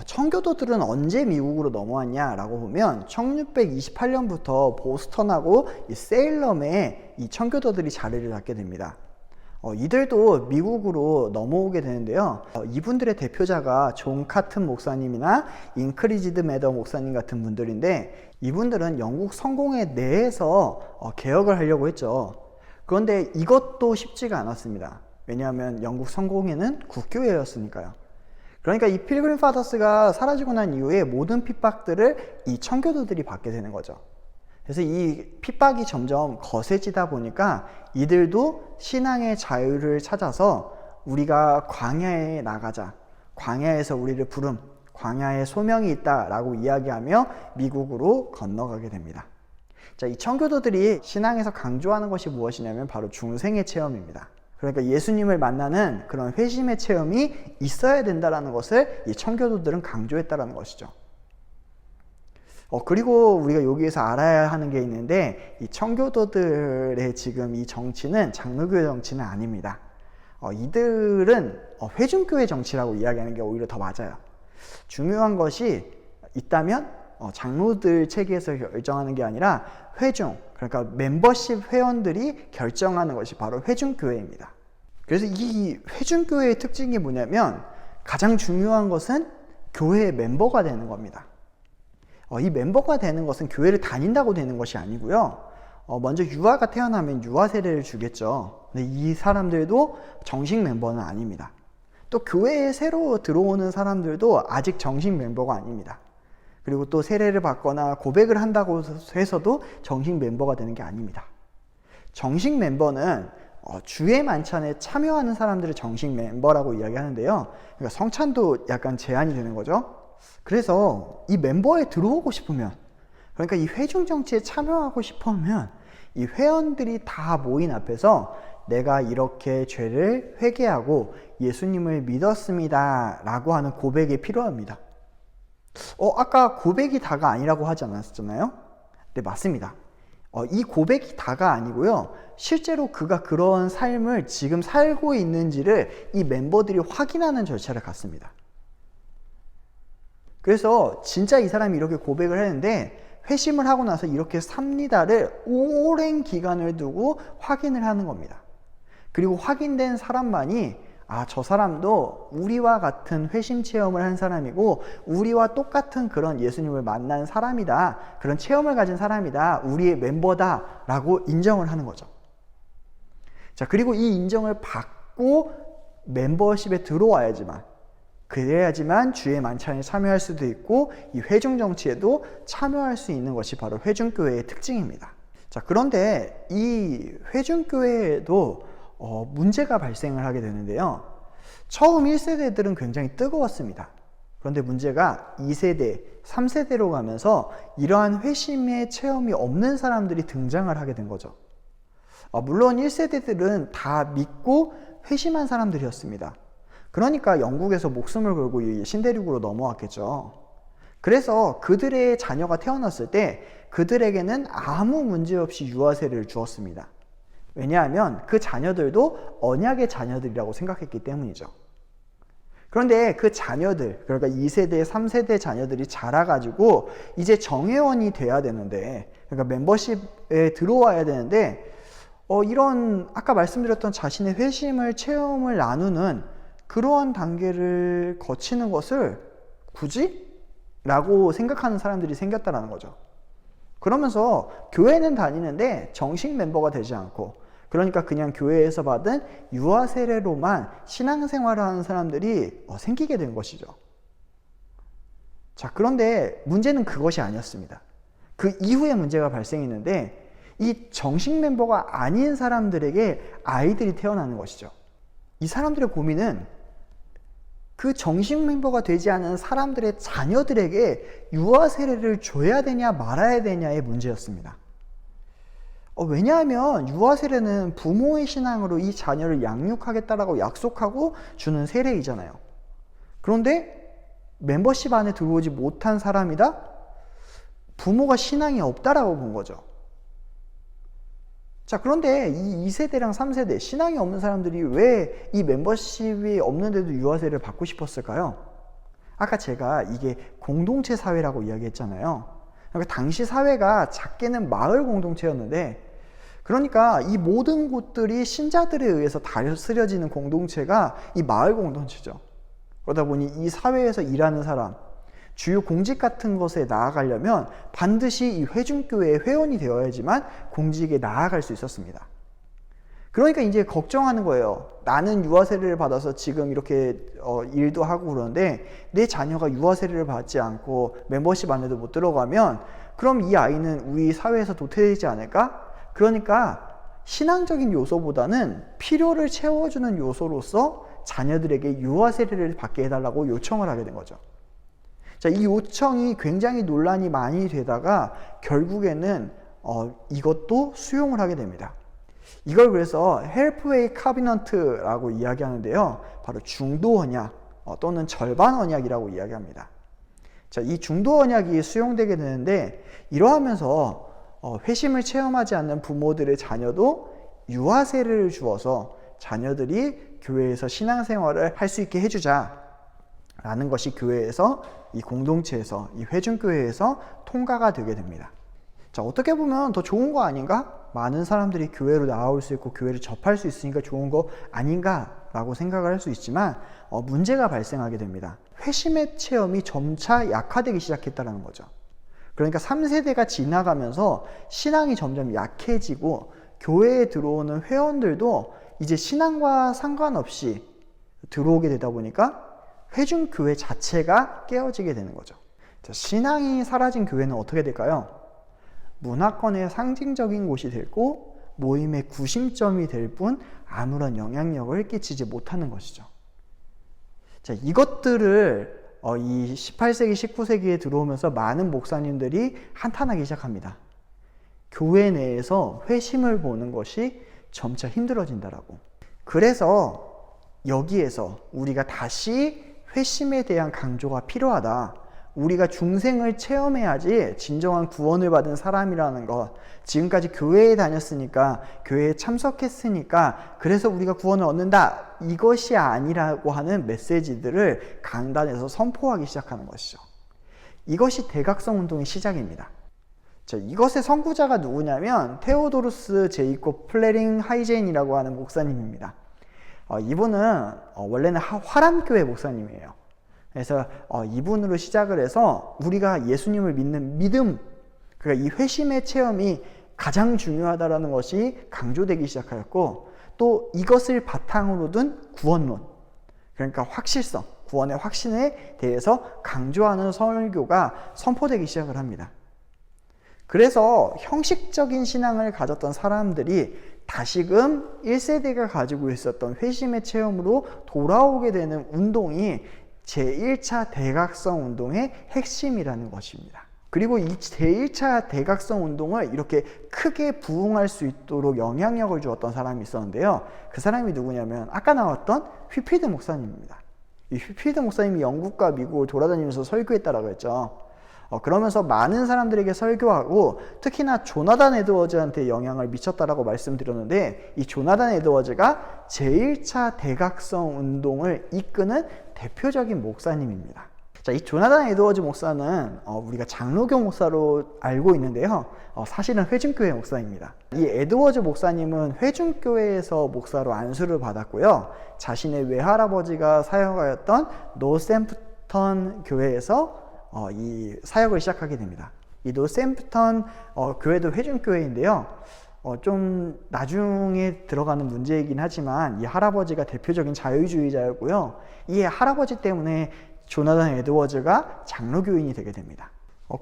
청교도들은 언제 미국으로 넘어왔냐라고 보면 1628년부터 보스턴하고 이 세일럼에 이 청교도들이 자리를 잡게 됩니다. 이들도 미국으로 넘어오게 되는데요. 이분들의 대표자가 존 카튼 목사님이나 인크리지드 매더 목사님 같은 분들인데, 이분들은 영국 성공회 내에서 개혁을 하려고 했죠. 그런데 이것도 쉽지가 않았습니다. 왜냐하면 영국 성공회는 국교회였으니까요. 그러니까 이 필그림 파더스가 사라지고 난 이후에 모든 핍박들을 이 청교도들이 받게 되는 거죠. 그래서 이 핍박이 점점 거세지다 보니까 이들도 신앙의 자유를 찾아서 우리가 광야에 나가자, 광야에서 우리를 부름, 광야에 소명이 있다라고 이야기하며 미국으로 건너가게 됩니다. 자, 이 청교도들이 신앙에서 강조하는 것이 무엇이냐면 바로 중생의 체험입니다. 그러니까 예수님을 만나는 그런 회심의 체험이 있어야 된다는 것을 이 청교도들은 강조했다는 것이죠. 그리고 우리가 여기에서 알아야 하는 게 있는데, 이 청교도들의 지금 이 정치는 장로교의 정치는 아닙니다. 이들은 회중교의 정치라고 이야기하는 게 오히려 더 맞아요. 중요한 것이 있다면 장로들 체계에서 결정하는 게 아니라 회중, 그러니까 멤버십 회원들이 결정하는 것이 바로 회중교회입니다. 그래서 이 회중교회의 특징이 뭐냐면 가장 중요한 것은 교회의 멤버가 되는 겁니다. 이 멤버가 되는 것은 교회를 다닌다고 되는 것이 아니고요. 먼저 유아가 태어나면 유아 세례를 주겠죠. 근데 이 사람들도 정식 멤버는 아닙니다. 또 교회에 새로 들어오는 사람들도 아직 정식 멤버가 아닙니다. 그리고 또 세례를 받거나 고백을 한다고 해서도 정식 멤버가 되는 게 아닙니다. 정식 멤버는 주의 만찬에 참여하는 사람들을 정식 멤버라고 이야기하는데요. 그러니까 성찬도 약간 제한이 되는 거죠. 그래서 이 멤버에 들어오고 싶으면, 그러니까 이 회중 정치에 참여하고 싶으면 이 회원들이 다 모인 앞에서 내가 이렇게 죄를 회개하고 예수님을 믿었습니다 라고 하는 고백이 필요합니다. 아까 고백이 다가 아니라고 하지 않았잖아요? 네, 맞습니다. 이 고백이 다가 아니고요. 실제로 그가 그런 삶을 지금 살고 있는지를 이 멤버들이 확인하는 절차를 갖습니다. 그래서 진짜 이 사람이 이렇게 고백을 했는데 회심을 하고 나서 이렇게 삽니다를 오랜 기간을 두고 확인을 하는 겁니다. 그리고 확인된 사람만이 저 사람도 우리와 같은 회심 체험을 한 사람이고 우리와 똑같은 그런 예수님을 만난 사람이다. 그런 체험을 가진 사람이다. 우리의 멤버다. 라고 인정을 하는 거죠. 자, 그리고 이 인정을 받고 멤버십에 들어와야지만, 그래야지만 주의 만찬에 참여할 수도 있고 이 회중 정치에도 참여할 수 있는 것이 바로 회중교회의 특징입니다. 자, 그런데 이 회중교회에도 문제가 발생을 하게 되는데요. 처음 1세대들은 굉장히 뜨거웠습니다. 그런데 문제가 2세대, 3세대로 가면서 이러한 회심의 체험이 없는 사람들이 등장을 하게 된 거죠. 물론 1세대들은 다 믿고 회심한 사람들이었습니다. 그러니까 영국에서 목숨을 걸고 이 신대륙으로 넘어왔겠죠. 그래서 그들의 자녀가 태어났을 때 그들에게는 아무 문제 없이 유아세례를 주었습니다. 왜냐하면 그 자녀들도 언약의 자녀들이라고 생각했기 때문이죠. 그런데 그 자녀들, 그러니까 2세대, 3세대 자녀들이 자라가지고 이제 정회원이 돼야 되는데, 그러니까 멤버십에 들어와야 되는데, 이런 아까 말씀드렸던 자신의 회심을 체험을 나누는 그러한 단계를 거치는 것을 굳이? 라고 생각하는 사람들이 생겼다는 거죠. 그러면서 교회는 다니는데 정식 멤버가 되지 않고, 그러니까 그냥 교회에서 받은 유아 세례로만 신앙생활을 하는 사람들이 생기게 된 것이죠. 자, 그런데 문제는 그것이 아니었습니다. 그 이후에 문제가 발생했는데 이 정식 멤버가 아닌 사람들에게 아이들이 태어나는 것이죠. 이 사람들의 고민은 그 정식 멤버가 되지 않은 사람들의 자녀들에게 유아 세례를 줘야 되냐 말아야 되냐의 문제였습니다. 왜냐하면 유아 세례는 부모의 신앙으로 이 자녀를 양육하겠다라고 약속하고 주는 세례이잖아요. 그런데 멤버십 안에 들어오지 못한 사람이다? 부모가 신앙이 없다라고 본 거죠. 자, 그런데 이 2세대랑 3세대 신앙이 없는 사람들이 왜 이 멤버십이 없는데도 유아세례를 받고 싶었을까요? 아까 제가 이게 공동체 사회라고 이야기했잖아요. 그러니까 당시 사회가 작게는 마을 공동체였는데, 그러니까 이 모든 곳들이 신자들에 의해서 다스려지는 공동체가 이 마을 공동체죠. 그러다 보니 이 사회에서 일하는 사람, 주요 공직 같은 것에 나아가려면 반드시 이 회중교회의 회원이 되어야지만 공직에 나아갈 수 있었습니다. 그러니까 이제 걱정하는 거예요. 나는 유아세례를 받아서 지금 이렇게 일도 하고 그러는데 내 자녀가 유아세례를 받지 않고 멤버십 안에도 못 들어가면 그럼 이 아이는 우리 사회에서 도태되지 않을까? 그러니까 신앙적인 요소보다는 필요를 채워주는 요소로서 자녀들에게 유아세례를 받게 해달라고 요청을 하게 된 거죠. 자, 이 요청이 굉장히 논란이 많이 되다가 결국에는 이것도 수용을 하게 됩니다. 이걸 그래서 Halfway Covenant라고 이야기하는데요. 바로 중도 언약 또는 절반 언약이라고 이야기합니다. 자, 이 중도 언약이 수용되게 되는데 이러하면서 회심을 체험하지 않는 부모들의 자녀도 유아 세례를 주어서 자녀들이 교회에서 신앙생활을 할 수 있게 해주자. 라는 것이 교회에서, 이 공동체에서, 이 회중교회에서 통과가 되게 됩니다. 자, 어떻게 보면 더 좋은 거 아닌가? 많은 사람들이 교회로 나올 수 있고 교회를 접할 수 있으니까 좋은 거 아닌가? 라고 생각을 할 수 있지만 문제가 발생하게 됩니다. 회심의 체험이 점차 약화되기 시작했다는 거죠. 그러니까 3세대가 지나가면서 신앙이 점점 약해지고 교회에 들어오는 회원들도 이제 신앙과 상관없이 들어오게 되다 보니까 회중교회 자체가 깨어지게 되는 거죠. 자, 신앙이 사라진 교회는 어떻게 될까요? 문화권의 상징적인 곳이 되고 모임의 구심점이 될 뿐 아무런 영향력을 끼치지 못하는 것이죠. 자, 이것들을 이 18세기, 19세기에 들어오면서 많은 목사님들이 한탄하기 시작합니다. 교회 내에서 회심을 보는 것이 점차 힘들어진다라고. 그래서 여기에서 우리가 다시 회심에 대한 강조가 필요하다. 우리가 중생을 체험해야지 진정한 구원을 받은 사람이라는 것. 지금까지 교회에 다녔으니까, 교회에 참석했으니까 그래서 우리가 구원을 얻는다. 이것이 아니라고 하는 메시지들을 강단에서 선포하기 시작하는 것이죠. 이것이 대각성 운동의 시작입니다. 자, 이것의 선구자가 누구냐면 테오도루스 제이콥 플레링 하이젠이라고 하는 목사님입니다. 이분은 원래는 화람교회 목사님이에요. 그래서 이분으로 시작을 해서 우리가 예수님을 믿는 믿음, 그러니까 이 회심의 체험이 가장 중요하다는 것이 강조되기 시작하였고, 또 이것을 바탕으로 둔 구원론, 그러니까 확실성, 구원의 확신에 대해서 강조하는 설교가 선포되기 시작을 합니다. 그래서 형식적인 신앙을 가졌던 사람들이 다시금 1세대가 가지고 있었던 회심의 체험으로 돌아오게 되는 운동이 제1차 대각성 운동의 핵심이라는 것입니다. 그리고 이 제1차 대각성 운동을 이렇게 크게 부흥할 수 있도록 영향력을 주었던 사람이 있었는데요. 그 사람이 누구냐면 아까 나왔던 휘필드 목사님입니다. 이 휘필드 목사님이 영국과 미국을 돌아다니면서 설교했다라고 했죠. 그러면서 많은 사람들에게 설교하고 특히나 조나단 에드워즈한테 영향을 미쳤다라고 말씀드렸는데, 이 조나단 에드워즈가 제1차 대각성 운동을 이끄는 대표적인 목사님입니다. 자, 이 조나단 에드워즈 목사는 우리가 장로교 목사로 알고 있는데요. 사실은 회중교회 목사입니다. 이 에드워즈 목사님은 회중교회에서 목사로 안수를 받았고요. 자신의 외할아버지가 사역하였던 노샘프턴 교회에서 이 사역을 시작하게 됩니다. 이 노샘프턴 교회도 회중교회인데요. 좀 나중에 들어가는 문제이긴 하지만 이 할아버지가 대표적인 자유주의자였고요. 이 할아버지 때문에 조나단 에드워즈가 장로교인이 되게 됩니다.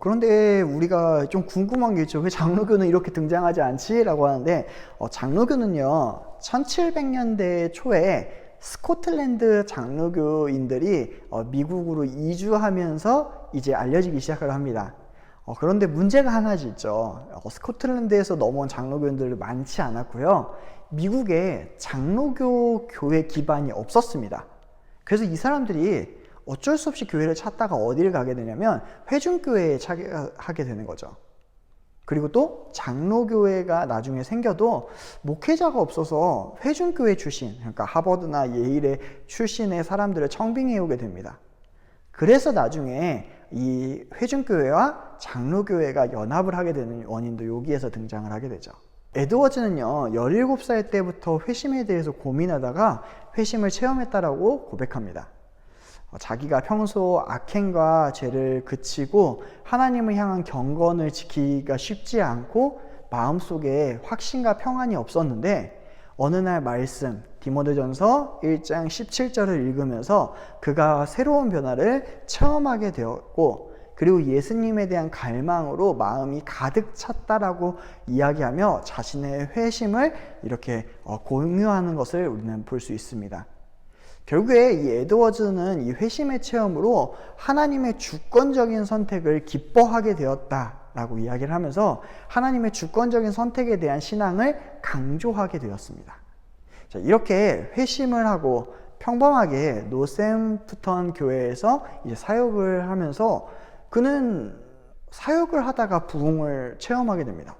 그런데 우리가 좀 궁금한 게 있죠. 왜 장로교는 이렇게 등장하지 않지? 라고 하는데 장로교는요 1700년대 초에 스코틀랜드 장로교인들이 미국으로 이주하면서 이제 알려지기 시작을 합니다. 그런데 문제가 하나 있죠. 스코틀랜드에서 넘어온 장로교인들 많지 않았고요. 미국에 장로교 교회 기반이 없었습니다. 그래서 이 사람들이 어쩔 수 없이 교회를 찾다가 어디를 가게 되냐면 회중교회에 하게 되는 거죠. 그리고 또 장로교회가 나중에 생겨도 목회자가 없어서 회중교회 출신, 그러니까 하버드나 예일의 출신의 사람들을 청빙해 오게 됩니다. 그래서 나중에 이 회중교회와 장로교회가 연합을 하게 되는 원인도 여기에서 등장을 하게 되죠. 에드워즈는요 17살 때부터 회심에 대해서 고민하다가 회심을 체험했다라고 고백합니다. 자기가 평소 악행과 죄를 그치고 하나님을 향한 경건을 지키기가 쉽지 않고 마음속에 확신과 평안이 없었는데, 어느 날 말씀 디모데전서 1장 17절을 읽으면서 그가 새로운 변화를 체험하게 되었고, 그리고 예수님에 대한 갈망으로 마음이 가득 찼다라고 이야기하며 자신의 회심을 이렇게 공유하는 것을 우리는 볼 수 있습니다. 결국에 이 에드워즈는 이 회심의 체험으로 하나님의 주권적인 선택을 기뻐하게 되었다라고 이야기를 하면서 하나님의 주권적인 선택에 대한 신앙을 강조하게 되었습니다. 자, 이렇게 회심을 하고 평범하게 노샘프턴 교회에서 이제 사역을 하면서 그는 사역을 하다가 부흥을 체험하게 됩니다.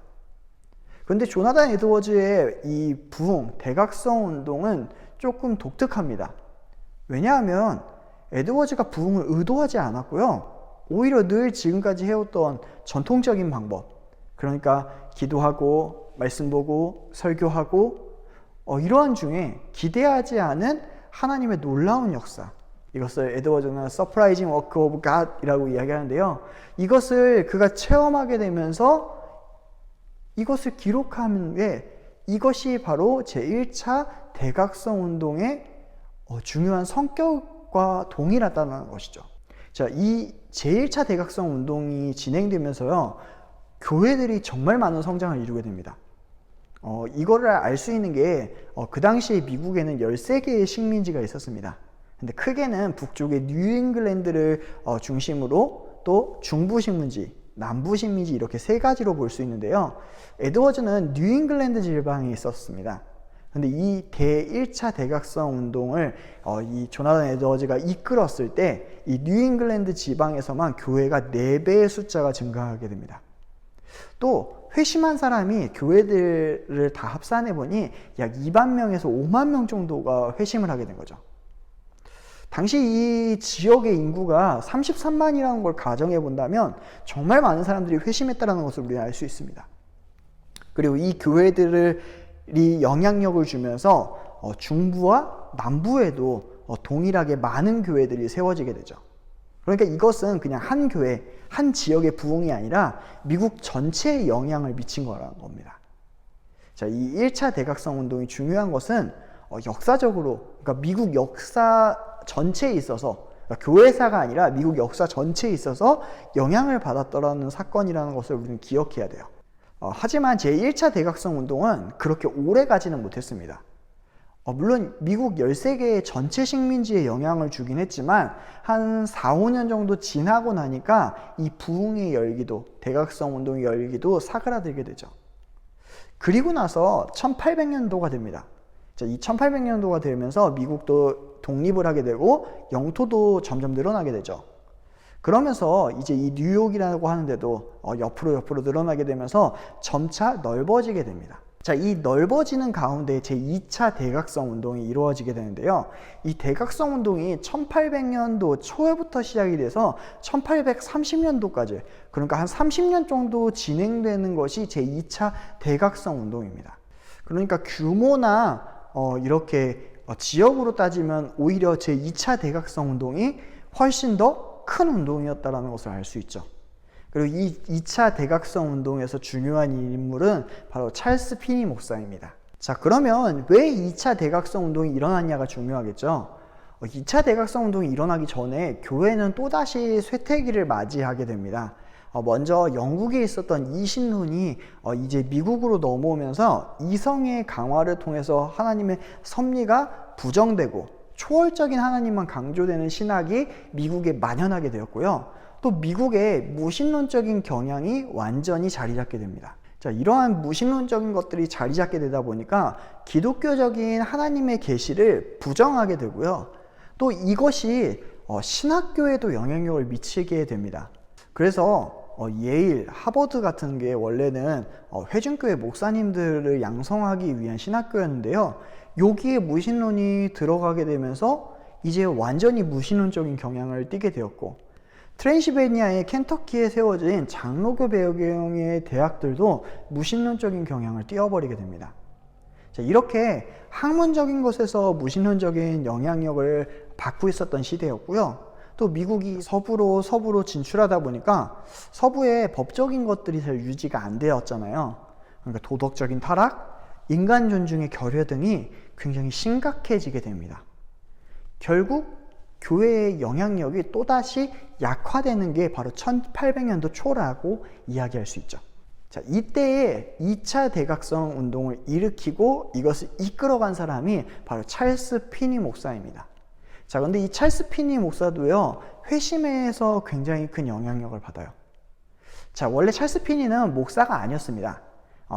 그런데 조나단 에드워즈의 이 부흥, 대각성 운동은 조금 독특합니다. 왜냐하면 에드워즈가 부흥을 의도하지 않았고요. 오히려 늘 지금까지 해왔던 전통적인 방법, 그러니까 기도하고 말씀 보고 설교하고 이러한 중에 기대하지 않은 하나님의 놀라운 역사, 이것을 에드워즈는 서프라이징 워크 오브 갓이라고 이야기하는데요. 이것을 그가 체험하게 되면서 이것을 기록하는 게, 이것이 바로 제1차 대각성 운동의 중요한 성격과 동일하다는 것이죠. 자, 이 제1차 대각성 운동이 진행되면서요, 교회들이 정말 많은 성장을 이루게 됩니다. 이거를 알 수 있는 게, 그 당시에 미국에는 13개의 식민지가 있었습니다. 근데 크게는 북쪽의 뉴잉글랜드를 중심으로 또 중부 식민지, 남부 식민지, 이렇게 세 가지로 볼 수 있는데요. 에드워즈는 뉴잉글랜드 지방에 있었습니다. 근데 이 제1차 대각성 운동을 이 조나단 에드워즈가 이끌었을 때 이 뉴잉글랜드 지방에서만 교회가 4배의 숫자가 증가하게 됩니다. 또 회심한 사람이 교회들을 다 합산해 보니 약 2만 명에서 5만 명 정도가 회심을 하게 된 거죠. 당시 이 지역의 인구가 33만이라는 걸 가정해 본다면 정말 많은 사람들이 회심했다는 것을 우리는 알 수 있습니다. 그리고 이 교회들이 영향력을 주면서 중부와 남부에도 동일하게 많은 교회들이 세워지게 되죠. 그러니까 이것은 그냥 한 교회, 한 지역의 부흥이 아니라 미국 전체에 영향을 미친 거라는 겁니다. 자, 이 1차 대각성 운동이 중요한 것은 역사적으로, 그러니까 미국 역사 전체에 있어서, 그러니까 교회사가 아니라 미국 역사 전체에 있어서 영향을 받았더라는 사건이라는 것을 우리는 기억해야 돼요. 하지만 제1차 대각성 운동은 그렇게 오래 가지는 못했습니다. 물론 미국 13개의 전체 식민지에 영향을 주긴 했지만 한 4, 5년 정도 지나고 나니까 이 부흥의 열기도, 대각성 운동의 열기도 사그라들게 되죠. 그리고 나서 1800년도가 됩니다. 자, 이 1800년도가 되면서 미국도 독립을 하게 되고 영토도 점점 늘어나게 되죠. 그러면서 이제 이 뉴욕이라고 하는데도 옆으로 늘어나게 되면서 점차 넓어지게 됩니다. 자, 이 넓어지는 가운데 제2차 대각성 운동이 이루어지게 되는데요. 이 대각성 운동이 1800년도 초에부터 시작이 돼서 1830년도까지, 그러니까 한 30년 정도 진행되는 것이 제2차 대각성 운동입니다. 그러니까 규모나 이렇게 지역으로 따지면 오히려 제2차 대각성 운동이 훨씬 더 큰 운동이었다는 것을 알 수 있죠. 그리고 이 2차 대각성 운동에서 중요한 인물은 바로 찰스 피니 목사입니다. 자, 그러면 왜 2차 대각성 운동이 일어났냐가 중요하겠죠. 2차 대각성 운동이 일어나기 전에 교회는 또다시 쇠퇴기를 맞이하게 됩니다. 먼저 영국에 있었던 이신론이 이제 미국으로 넘어오면서 이성의 강화를 통해서 하나님의 섭리가 부정되고 초월적인 하나님만 강조되는 신학이 미국에 만연하게 되었고요. 또 미국의 무신론적인 경향이 완전히 자리 잡게 됩니다. 자, 이러한 무신론적인 것들이 자리 잡게 되다 보니까 기독교적인 하나님의 계시를 부정하게 되고요. 또 이것이 신학교에도 영향력을 미치게 됩니다. 그래서 예일, 하버드 같은 게 원래는 회중교회 목사님들을 양성하기 위한 신학교였는데요. 여기에 무신론이 들어가게 되면서 이제 완전히 무신론적인 경향을 띠게 되었고, 트랜실베니아의 켄터키에 세워진 장로교 배경의 대학들도 무신론적인 경향을 띄워버리게 됩니다. 자, 이렇게 학문적인 것에서 무신론적인 영향력을 받고 있었던 시대였고요. 또 미국이 서부로 진출하다 보니까 서부의 법적인 것들이 잘 유지가 안 되었잖아요. 그러니까 도덕적인 타락, 인간 존중의 결여 등이 굉장히 심각해지게 됩니다. 결국 교회의 영향력이 또다시 약화되는 게 바로 1800년도 초라고 이야기할 수 있죠. 자, 이때에 2차 대각성 운동을 일으키고 이것을 이끌어간 사람이 바로 찰스 피니 목사입니다. 자, 근데 이 찰스 피니 목사도요, 회심에서 굉장히 큰 영향력을 받아요. 자, 원래 찰스 피니는 목사가 아니었습니다.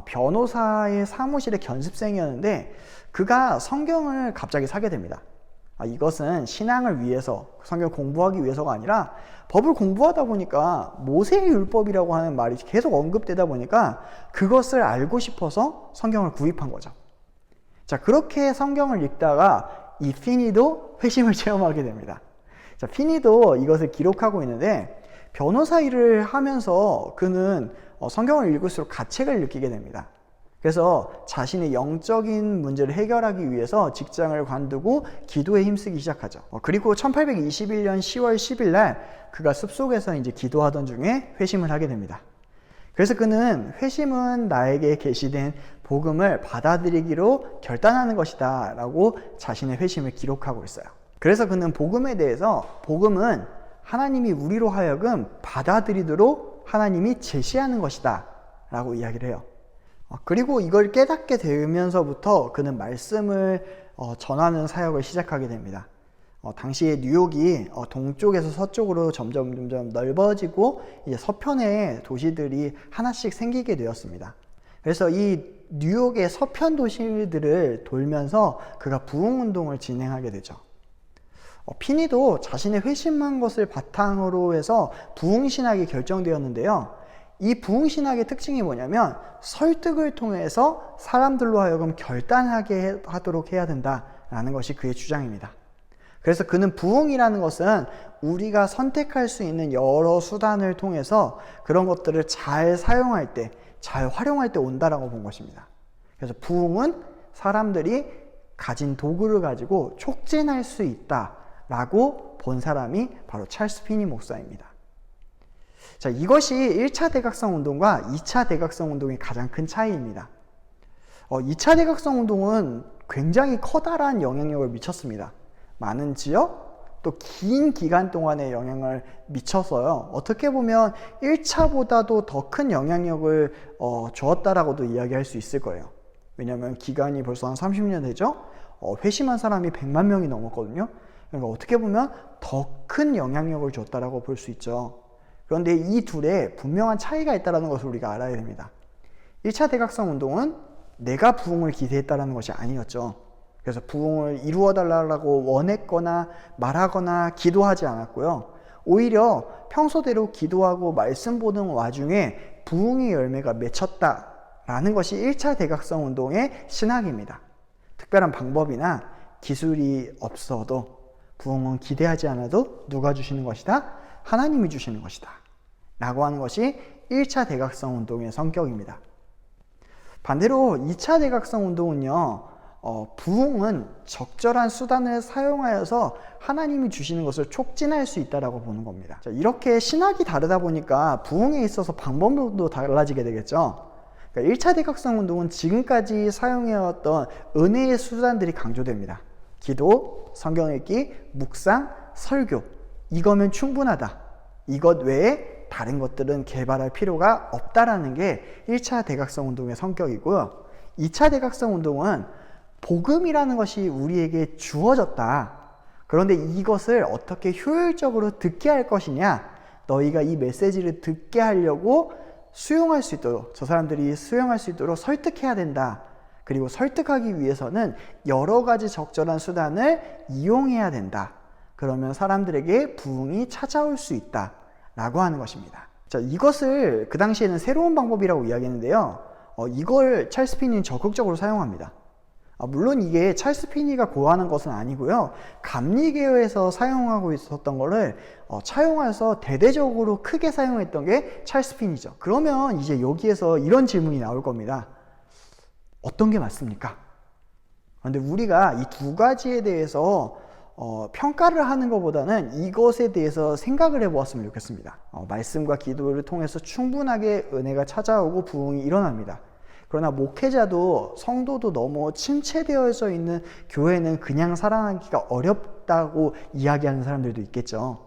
변호사의 사무실의 견습생이었는데 그가 성경을 갑자기 사게 됩니다. 이것은 신앙을 위해서, 성경 공부하기 위해서가 아니라 법을 공부하다 보니까 모세의 율법이라고 하는 말이 계속 언급되다 보니까 그것을 알고 싶어서 성경을 구입한 거죠. 자, 그렇게 성경을 읽다가 이 피니도 회심을 체험하게 됩니다. 자, 피니도 이것을 기록하고 있는데 변호사 일을 하면서 그는 성경을 읽을수록 가책을 느끼게 됩니다. 그래서 자신의 영적인 문제를 해결하기 위해서 직장을 관두고 기도에 힘쓰기 시작하죠. 그리고 1821년 10월 10일 날 그가 숲속에서 이제 기도하던 중에 회심을 하게 됩니다. 그래서 그는 회심은 나에게 계시된 복음을 받아들이기로 결단하는 것이다 라고 자신의 회심을 기록하고 있어요. 그래서 그는 복음에 대해서 복음은 하나님이 우리로 하여금 받아들이도록 하나님이 제시하는 것이다 라고 이야기를 해요. 그리고 이걸 깨닫게 되면서부터 그는 말씀을 전하는 사역을 시작하게 됩니다. 당시에 뉴욕이 동쪽에서 서쪽으로 점점 넓어지고 이제 서편의 도시들이 하나씩 생기게 되었습니다. 그래서 이 뉴욕의 서편 도시들을 돌면서 그가 부흥운동을 진행하게 되죠. 피니도 자신의 회심한 것을 바탕으로 해서 부흥신학이 결정되었는데요. 이 부흥신학의 특징이 뭐냐면 설득을 통해서 사람들로 하여금 결단하게 하도록 해야 된다라는 것이 그의 주장입니다. 그래서 그는 부흥이라는 것은 우리가 선택할 수 있는 여러 수단을 통해서 그런 것들을 잘 사용할 때, 잘 활용할 때 온다라고 본 것입니다. 그래서 부흥은 사람들이 가진 도구를 가지고 촉진할 수 있다라고 본 사람이 바로 찰스 피니 목사입니다. 자, 이것이 1차 대각성 운동과 2차 대각성 운동의 가장 큰 차이입니다. 2차 대각성 운동은 굉장히 커다란 영향력을 미쳤습니다. 많은 지역, 또 긴 기간 동안의 영향을 미쳤어요. 어떻게 보면 1차보다도 더 큰 영향력을 주었다라고도 이야기할 수 있을 거예요. 왜냐하면 기간이 벌써 한 30년 되죠? 회심한 사람이 100만 명이 넘었거든요. 그러니까 어떻게 보면 더 큰 영향력을 줬다라고 볼 수 있죠. 그런데 이 둘에 분명한 차이가 있다는 것을 우리가 알아야 됩니다. 1차 대각성 운동은 내가 부흥을 기대했다는 것이 아니었죠. 그래서 부흥을 이루어 달라고 원했거나 말하거나 기도하지 않았고요. 오히려 평소대로 기도하고 말씀 보는 와중에 부흥의 열매가 맺혔다라는 것이 1차 대각성 운동의 신학입니다. 특별한 방법이나 기술이 없어도 부흥은 기대하지 않아도 누가 주시는 것이다? 하나님이 주시는 것이다 라고 하는 것이 1차 대각성 운동의 성격입니다. 반대로 2차 대각성 운동은요, 부흥은 적절한 수단을 사용하여서 하나님이 주시는 것을 촉진할 수 있다라고 보는 겁니다. 자, 이렇게 신학이 다르다 보니까 부흥에 있어서 방법도 달라지게 되겠죠. 그러니까 1차 대각성 운동은 지금까지 사용해왔던 은혜의 수단들이 강조됩니다. 기도, 성경 읽기, 묵상, 설교, 이거면 충분하다. 이것 외에 다른 것들은 개발할 필요가 없다라는 게 1차 대각성 운동의 성격이고요. 2차 대각성 운동은 복음이라는 것이 우리에게 주어졌다. 그런데 이것을 어떻게 효율적으로 듣게 할 것이냐, 너희가 이 메시지를 듣게 하려고 수용할 수 있도록, 저 사람들이 수용할 수 있도록 설득해야 된다. 그리고 설득하기 위해서는 여러 가지 적절한 수단을 이용해야 된다. 그러면 사람들에게 부흥이 찾아올 수 있다 라고 하는 것입니다. 자, 이것을 그 당시에는 새로운 방법이라고 이야기했는데요. 이걸 찰스 피니는 적극적으로 사용합니다. 물론 이게 찰스 피니가 고하는 것은 아니고요. 감리교에서 사용하고 있었던 거를 차용해서 대대적으로 크게 사용했던 게 찰스 피니죠. 그러면 이제 여기에서 이런 질문이 나올 겁니다. 어떤 게 맞습니까? 그런데 우리가 이 두 가지에 대해서 평가를 하는 것보다는 이것에 대해서 생각을 해보았으면 좋겠습니다. 말씀과 기도를 통해서 충분하게 은혜가 찾아오고 부흥이 일어납니다. 그러나 목회자도 성도도 너무 침체되어져 있는 교회는 그냥 살아나기가 어렵다고 이야기하는 사람들도 있겠죠.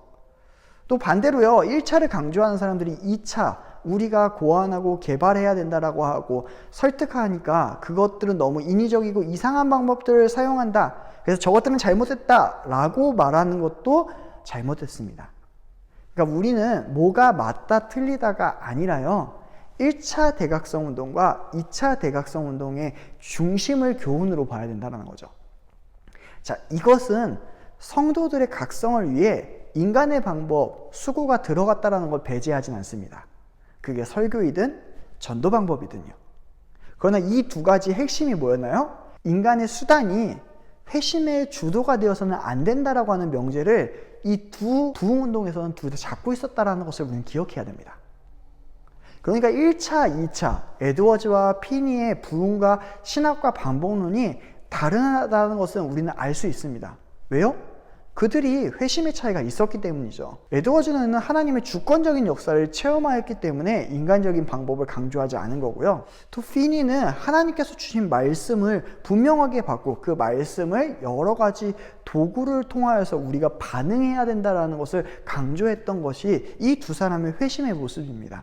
또 반대로요, 1차를 강조하는 사람들이 2차, 우리가 고안하고 개발해야 된다라고 하고 설득하니까 그것들은 너무 인위적이고 이상한 방법들을 사용한다. 그래서 저것들은 잘못됐다라고 말하는 것도 잘못됐습니다. 그러니까 우리는 뭐가 맞다 틀리다가 아니라요, 1차 대각성 운동과 2차 대각성 운동의 중심을 교훈으로 봐야 된다는 거죠. 자, 이것은 성도들의 각성을 위해 인간의 방법, 수고가 들어갔다는 걸 배제하진 않습니다. 그게 설교이든 전도 방법이든요. 그러나 이 두 가지 핵심이 뭐였나요? 인간의 수단이 회심의 주도가 되어서는 안 된다라고 하는 명제를 이 두 부흥 운동에서는 둘 다 잡고 있었다는 것을 우리는 기억해야 됩니다. 그러니까 1차, 2차 에드워즈와 피니의 부흥과 신학과 반복론이 다르다는 것은 우리는 알 수 있습니다. 왜요? 그들이 회심의 차이가 있었기 때문이죠. 에드워즈는 하나님의 주권적인 역사를 체험하였기 때문에 인간적인 방법을 강조하지 않은 거고요. 또 피니는 하나님께서 주신 말씀을 분명하게 받고 그 말씀을 여러 가지 도구를 통하여서 우리가 반응해야 된다는 것을 강조했던 것이 이 두 사람의 회심의 모습입니다.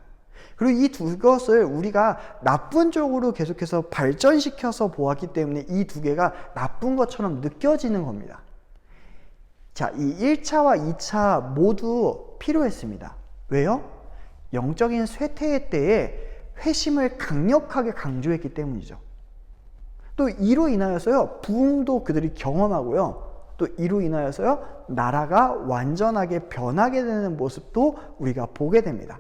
그리고 이 두 것을 우리가 나쁜 쪽으로 계속해서 발전시켜서 보았기 때문에 이 두 개가 나쁜 것처럼 느껴지는 겁니다. 자, 이 1차와 2차 모두 필요했습니다. 왜요? 영적인 쇠퇴의 때에 회심을 강력하게 강조했기 때문이죠. 또 이로 인하여서요, 부흥도 그들이 경험하고요. 또 이로 인하여서요, 나라가 완전하게 변하게 되는 모습도 우리가 보게 됩니다.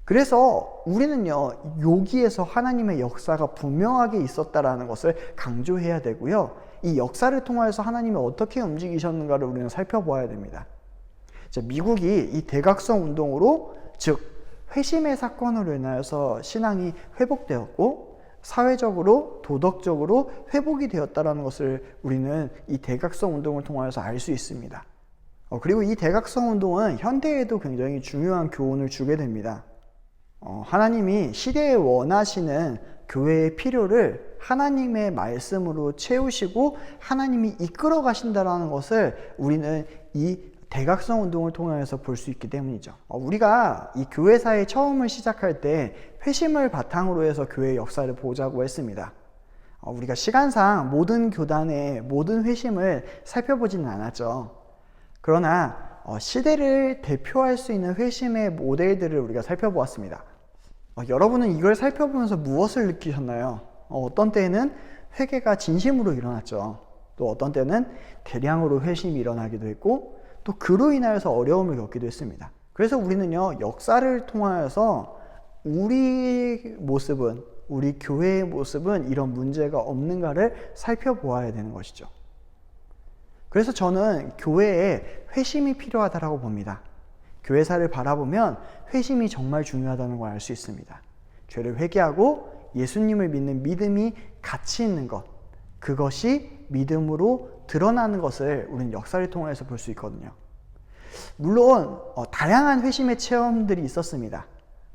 그래서 우리는요, 여기에서 하나님의 역사가 분명하게 있었다라는 것을 강조해야 되고요. 이 역사를 통하여서 하나님이 어떻게 움직이셨는가를 우리는 살펴보아야 됩니다. 자, 미국이 이 대각성 운동으로, 즉 회심의 사건으로 인하여서 신앙이 회복되었고 사회적으로 도덕적으로 회복이 되었다는 것을 우리는 이 대각성 운동을 통하여서 알 수 있습니다. 그리고 이 대각성 운동은 현대에도 굉장히 중요한 교훈을 주게 됩니다. 하나님이 시대에 원하시는 교회의 필요를 하나님의 말씀으로 채우시고 하나님이 이끌어 가신다는 것을 우리는 이 대각성 운동을 통해서 볼 수 있기 때문이죠. 우리가 이 교회사에 처음을 시작할 때 회심을 바탕으로 해서 교회의 역사를 보자고 했습니다. 우리가 시간상 모든 교단의 모든 회심을 살펴보지는 않았죠. 그러나 시대를 대표할 수 있는 회심의 모델들을 우리가 살펴보았습니다. 여러분은 이걸 살펴보면서 무엇을 느끼셨나요? 어떤 때에는 회개가 진심으로 일어났죠. 또 어떤 때는 대량으로 회심이 일어나기도 했고 또 그로 인하여서 어려움을 겪기도 했습니다. 그래서 우리는요, 역사를 통하여서 우리 모습은, 우리 교회의 모습은 이런 문제가 없는가를 살펴보아야 되는 것이죠. 그래서 저는 교회에 회심이 필요하다고 봅니다. 교회사를 바라보면 회심이 정말 중요하다는 걸 알 수 있습니다. 죄를 회개하고 예수님을 믿는 믿음이 가치 있는 것, 그것이 믿음으로 드러나는 것을 우리는 역사를 통해서 볼 수 있거든요. 물론 다양한 회심의 체험들이 있었습니다.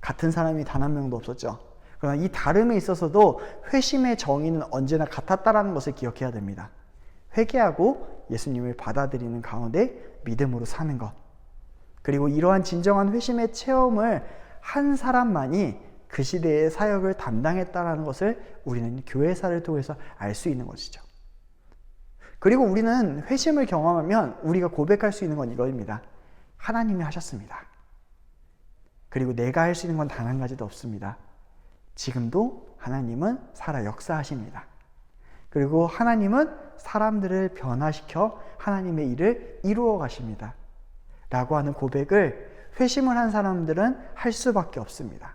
같은 사람이 단 한 명도 없었죠. 그러나 이 다름에 있어서도 회심의 정의는 언제나 같았다는 것을 기억해야 됩니다. 회개하고 예수님을 받아들이는 가운데 믿음으로 사는 것, 그리고 이러한 진정한 회심의 체험을 한 사람만이 그 시대의 사역을 담당했다는 것을 우리는 교회사를 통해서 알 수 있는 것이죠. 그리고 우리는 회심을 경험하면 우리가 고백할 수 있는 건 이거입니다. 하나님이 하셨습니다. 그리고 내가 할 수 있는 건 단 한 가지도 없습니다. 지금도 하나님은 살아 역사하십니다. 그리고 하나님은 사람들을 변화시켜 하나님의 일을 이루어 가십니다. 라고 하는 고백을 회심을 한 사람들은 할 수밖에 없습니다.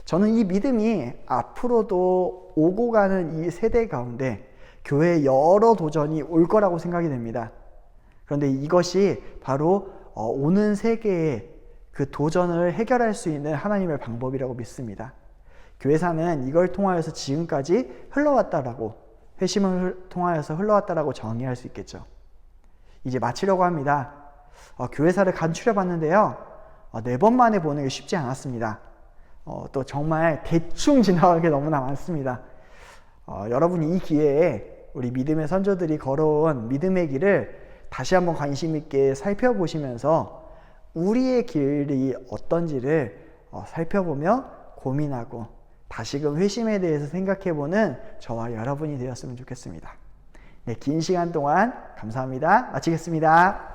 저는 이 믿음이 앞으로도 오고 가는 이 세대 가운데 교회에 여러 도전이 올 거라고 생각이 됩니다. 그런데 이것이 바로 오는 세계의 그 도전을 해결할 수 있는 하나님의 방법이라고 믿습니다. 교회사는 이걸 통하여서 지금까지 흘러왔다라고, 회심을 통하여서 흘러왔다라고 정의할 수 있겠죠. 이제 마치려고 합니다. 교회사를 간추려 봤는데요. 4번 만에 보는 게 쉽지 않았습니다. 또 정말 대충 지나간 게 너무나 많습니다. 여러분이 이 기회에 우리 믿음의 선조들이 걸어온 믿음의 길을 다시 한번 관심 있게 살펴보시면서 우리의 길이 어떤지를 살펴보며 고민하고 다시금 회심에 대해서 생각해보는 저와 여러분이 되었으면 좋겠습니다. 네, 긴 시간 동안 감사합니다. 마치겠습니다.